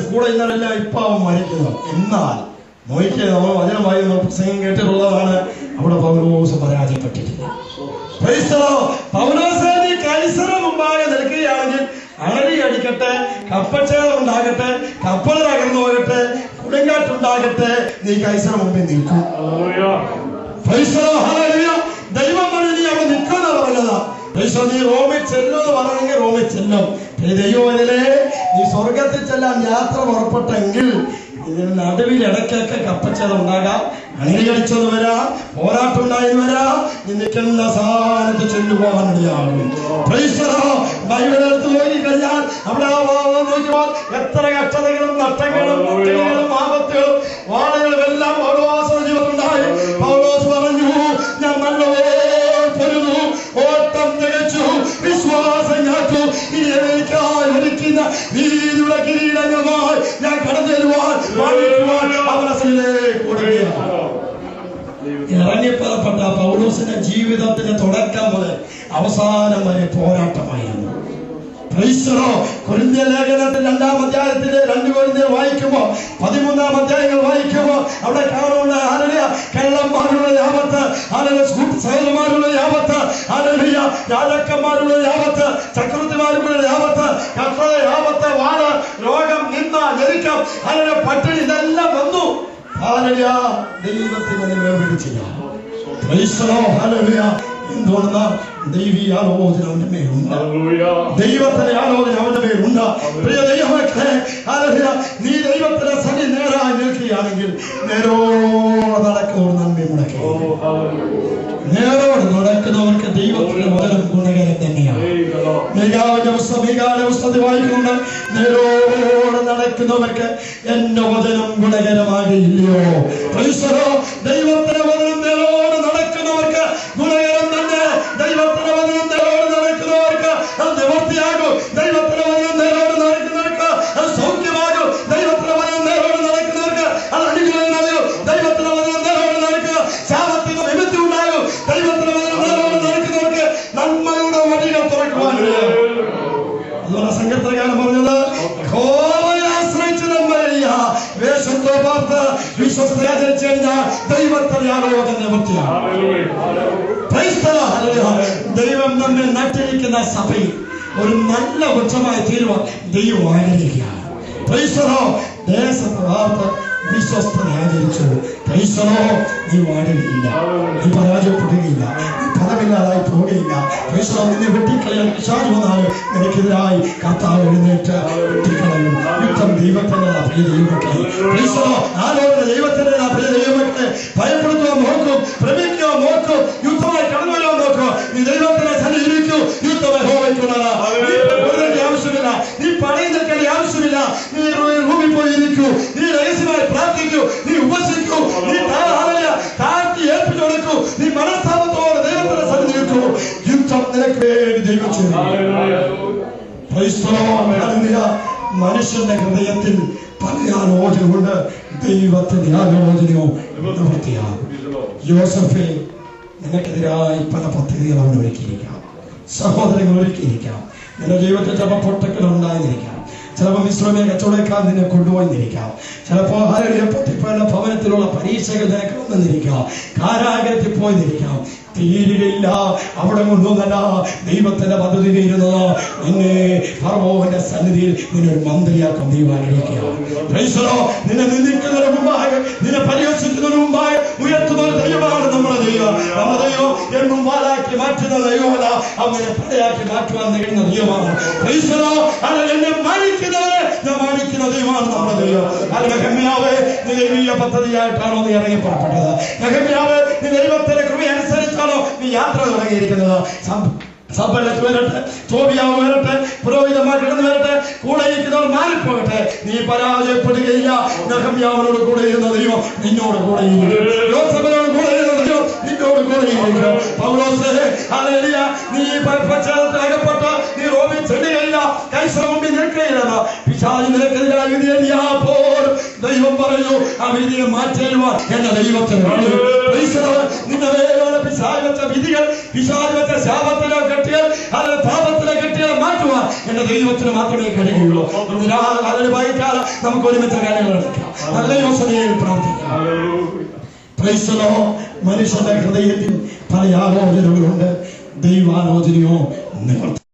കൂടെ ഇന്നലെല്ലാം ഇപ്പൊ അവൻ മരിക്കുന്നു. എന്നാൽ നോക്കിയ നമ്മൾ വചനമായി പ്രസംഗം കേട്ടിട്ടുള്ളതാണ്, അവിടെ പൗലോസ് പരാജയപ്പെട്ടിട്ടില്ല. പൗലോസ് നീ കൈസറ് മുമ്പാകെ നിൽക്കുകയാണെങ്കിൽ അണലി അടിക്കട്ടെ, കപ്പച്ഛേദം ഉണ്ടാകട്ടെ, കപ്പൽ തകർന്നു പോകട്ടെ, കൊടുങ്കാറ്റുണ്ടാകട്ടെ, നീ കൈസറ് മുമ്പിൽ നിൽക്കും. ദൈവം പറഞ്ഞ് നീ അവിടെ നിൽക്കുന്ന പറഞ്ഞതാ. നീ റോമിൽ ചെല്ലുമെന്ന് പറഞ്ഞെങ്കിൽ റോമിൽ ചെല്ലും. ദൈവത്തിലെ നീ സ്വർഗത്തിൽ ചെല്ലാൻ യാത്ര പുറപ്പെട്ടെങ്കിൽ ഇതിന് നടുവിൽ ഇടയ്ക്കൊക്കെ കപ്പച്ചത് ഉണ്ടാകാം, അണി കടിച്ചത് വരാം, പോരാട്ടം ഉണ്ടായെന്ന് വരാം. നീ നിൽക്കുന്ന സാധനത്ത് ചെല്ലുപോകാനിടയാകും. ബൈബിളെടുത്ത് നോക്കിക്കഴിഞ്ഞാൽ അവിടെ നോക്കിയപ്പോൾ എത്ര കഷ്ടതകളും നഷ്ടങ്ങളും ആപത്തുകളും വാളുകളും എല്ലാം പൗലോസ് ജീവിതത്തിലുണ്ടായി. പൗലോസ് പറഞ്ഞു, ഞാൻ നല്ലപോലെ പൊരുതു, ഓട്ടം തികച്ചു, വിശ്വാസം കാത്തു, ഇനി എനിക്കായി ഒരുക്കുന്ന നീതിയുടെ കിരീടങ്ങളുമായി ഞാൻ കടന്നു വരുവാൻ ഇറങ്ങിപ്പുറപ്പെട്ട പൗലോസിന്റെ ജീവിതത്തിന്റെ തുടക്കം മുതൽ അവസാനം വരെ പോരാട്ടമായിരുന്നു. കൊരിന്ത്യർ ലേഖനത്തിൽ 2-ാം അധ്യായത്തിലെ 2 കൊരിന്ത്യർ വായിക്കുമ്പോ 13-ാം അധ്യായങ്ങൾ വായിക്കുമ്പോ അവിടെ കാണുന്ന കള്ളന്മാരുടെ ആപത്ത്, സഹോദരന്മാരുടെ ആപത്ത്, രാജാക്കന്മാരുടെ ആപത്ത്, ചക്രവർത്തിമാരുടെ ആപത്ത്, ആപത്ത്, വാള്, രോഗം, നിന്ദ, ഞെരുക്കം, പട്ടിണി, ഇതെല്ലാം വന്നു. ദൈവത്തിന് വേർപിടിച്ചില്ല. എന്തുകൊണ്ടെന്നാൽ ദൈവീയ ആലോചന അവന്റെ മേലുണ്ട്, ദൈവത്തിന്റെ ആലോചന അവന്റെ മേലുണ്ട്. പ്രിയ ദൈവമക്കളെ, നീ ദൈവത്തിന്റെ സന്നി നേരായി നിൽക്കുകയാണെങ്കിൽ നേരോടെ നടക്കുന്നവർ നന്മ മുടക്കി. നേരോട് നടക്കുന്നവർക്ക് ദൈവത്തിന്റെ വചനം ഗുണകരം തന്നെയാണ്. വായിക്കുന്നുണ്ട്, നേരോട് നടക്കുന്നവർക്ക് എന്റെ വചനം ഗുണകരമാകില്ലയോ? ദൈവത്തിന്റെ വചനം നേരോട് നടക്കുന്നവർക്ക് ഗുണകരം തന്നെ. ദൈവത്തിന്റെ വചനം നേരോട് നടക്കുന്നവർക്ക് അത് നിവൃത്തിയാകും. ദൈവത്തിന്റെ വചനം നേരോട് നടക്കുന്നവർക്ക് അത് സൗഖ്യമാകും. ദൈവത്തിന്റെ വചനം നേരോട് നടക്കുന്നവർക്ക് അത് അനുഗ്രഹമാകും. ദൈവത്തിന്റെ വചനം നേരോട് നടക്കുക ശാപത്തിന് വിമുക്തി ഉണ്ടാകും. ദൈവത്തിന്റെ വചനം നേരോട് നടക്കുന്നവർക്ക് നന്മയുടെ വഴികൾ തുറക്കുവാനില്ല. അതുപോലെ സങ്കീർത്തനക്കാരൻ പറഞ്ഞത്, ആശ്രയിച്ച് നമ്മളില്ല, വേഷത്തെ പാർത്ത് വിശ്വസത്തെ ആചരിച്ചു കഴിഞ്ഞാൽ ദൈവത്തിന്റെ ആലോചന നിവൃത്തിയാണ്. ദൈവം നമ്മെ നട്ടിരിക്കുന്ന സഭയിൽ ഒരു നല്ല വൃക്ഷമായി തീരുവാൻ ദൈവം ആഗ്രഹിക്കുകയാണ്. ദേശത്തെ വാർത്ത വിശ്വസ്തത ആചരിച്ചു. നീ വാടുകയില്ല, നീ പരാജയപ്പെടുകയില്ല, നീ പദമില്ലാതായി പോവുകയില്ല. നിന്നെ വെട്ടിക്കളയാൻ പിശാച് വന്നാലും നിനക്കെതിരായി കർത്താവ് എഴുന്നേറ്റ് വെട്ടിക്കളയും. യുദ്ധം ദൈവത്തിൻ്റെതാ പ്രിയ ദൈവമക്കളെ. ആലോചന ദൈവത്തിൻ്റെതാ പ്രിയ ദൈവമക്കളെ. ഭയപ്പെടുത്തുവാൻ നോക്കും, ഭ്രമിക്കുവാൻ നോക്കും, യുദ്ധമായി കടന്നു വരാൻ നോക്കും. നീ ദൈവത്തിനെ സന്നിധിക്കൂ. യുദ്ധം യഹോവയ്ക്കുള്ളതാ. നീ ആവശ്യമില്ല, നീ പണി നിൽക്കേണ്ട ആവശ്യമില്ല. നീ മനുഷ്യന്റെ ഹൃദയത്തിൽ പല ആലോചനകളുണ്ട്, ദൈവത്തിന്റെ ആലോചനയോ നിവൃത്തിയാകും. യോസഫേ, നിനക്കെതിരായി പല പദ്ധതികൾ അവൻ ഒരുക്കിയിരിക്കാം, സഹോദരങ്ങൾ ഒരുക്കിയിരിക്കാം. നിന്റെ ജീവിതത്തിൽ ചിലപ്പോൾ പൊട്ടക്കൽ ഉണ്ടായിരിക്കാം, ചിലപ്പോൾ മിശ്രമേ കച്ചവടക്കാർ നിന്നെ കൊണ്ടുപോയിരിക്കാം, ചിലപ്പോൾ പൊട്ടിപ്പോയുള്ള ഭവനത്തിലുള്ള പരീക്ഷകൾ നിനക്ക് വന്നിരിക്കാം, കാരാഗ്രഹത്തിൽ പോയിരിക്കാം. തീരുകയില്ല. അവിടെ കൊണ്ടുവന്നല്ല ദൈവത്തിന്റെ പദ്ധതി തീരുന്നത്. നിന്നെ ഫറവോന്റെ സന്നിധിയിൽ നിന്നൊരു മന്ത്രിയാക്കാൻ ദൈവം അനുവദിക്കുക. നിന്നെ നിന്ദിക്കുന്നതിന് മുമ്പായി, നിന്നെ പരിഹസിക്കുന്നതിന് മുമ്പായി ഉയർത്തുന്ന ഒരു ദൈവമാണ് നമ്മുടെ ദൈവം. നമ്മുടെ ദൈവം എന്നും വാലാക്കി മാറ്റുന്ന ദൈവമല്ല, അവനെ പടയാക്കി മാറ്റുവാൻ കഴിയുന്ന ദൈവമാണ്. എന്നെ മാനിക്കുന്നവരെ ഞാൻ മാനിക്കുന്ന ദൈവമാണ് നമ്മുടെ ദൈവം. അത് നെഹമ്യാവേ, നീ ദൈവീയ പദ്ധതിയായിട്ടാണോ നീ ഇറങ്ങി പുറപ്പെട്ടത്? നെഹമ്യാവേ, നീ ദൈവത്തിന്റെ കൃപയനുസരിച്ചാണോ നീ യാത്ര തുടങ്ങിയിരിക്കുന്നത്? സമ്പന്നത്ത് വരട്ടെ, ചോദ്യാവ് വരട്ടെ, പുരോഹിതന്മാർ കിടന്നു വരട്ടെ, കൂടെ ഇരിക്കുന്നവർ മാറിപ്പോകട്ടെ, നീ പരാജയപ്പെടുകയില്ല. നെഹമ്യാവിനോട് കൂടെ ഇരുന്ന ദൈവം നിന്നോട് കൂടെ ഇരിക്കും. യോസേഫിനോട് കൂടെ ഇരുന്ന ദൈവം നിന്നോട് കൂടെ ഇരിക്കും. പൗലോസേ, ഹല്ലേലൂയ, നീ പശ്ചാത്തലത്തിലകപ്പെട്ട് നീ റോമിൽ ചെല്ലുകയില്ല, കൈസർ മുമ്പിൽ നിൽക്കുകയില്ലെന്ന് പിശാച് നിനക്കെതിരായ വിധി എഴുതിയപ്പോൾ ദൈവം പറഞ്ഞു, ആ വിധിയെ മാറ്റുവാൻ എന്ന ദൈവത്തിന് നിന്റെ വേറെ പിശാച് വെച്ച വിധികൾ, പിശാച് വെച്ച ശാപത്തിലോ കെട്ടിയാൽ അതിലെ പാപത്തിലെ കെട്ടിയാൽ മാറ്റുവാൻ എന്റെ ദൈവത്തിന് മാത്രമേ കഴിയുകയുള്ളൂ. അതിന് വായിക്കാതെ നമുക്ക് ഒരുമിച്ച് കാര്യങ്ങൾ എടുക്കാം. നല്ല യോസനയിൽ പ്രാർത്ഥിക്കാം. മനുഷ്യന്റെ ഹൃദയത്തിൽ പല ആലോചനകളുണ്ട്, ദൈവാലോചനയോ നിവർത്തി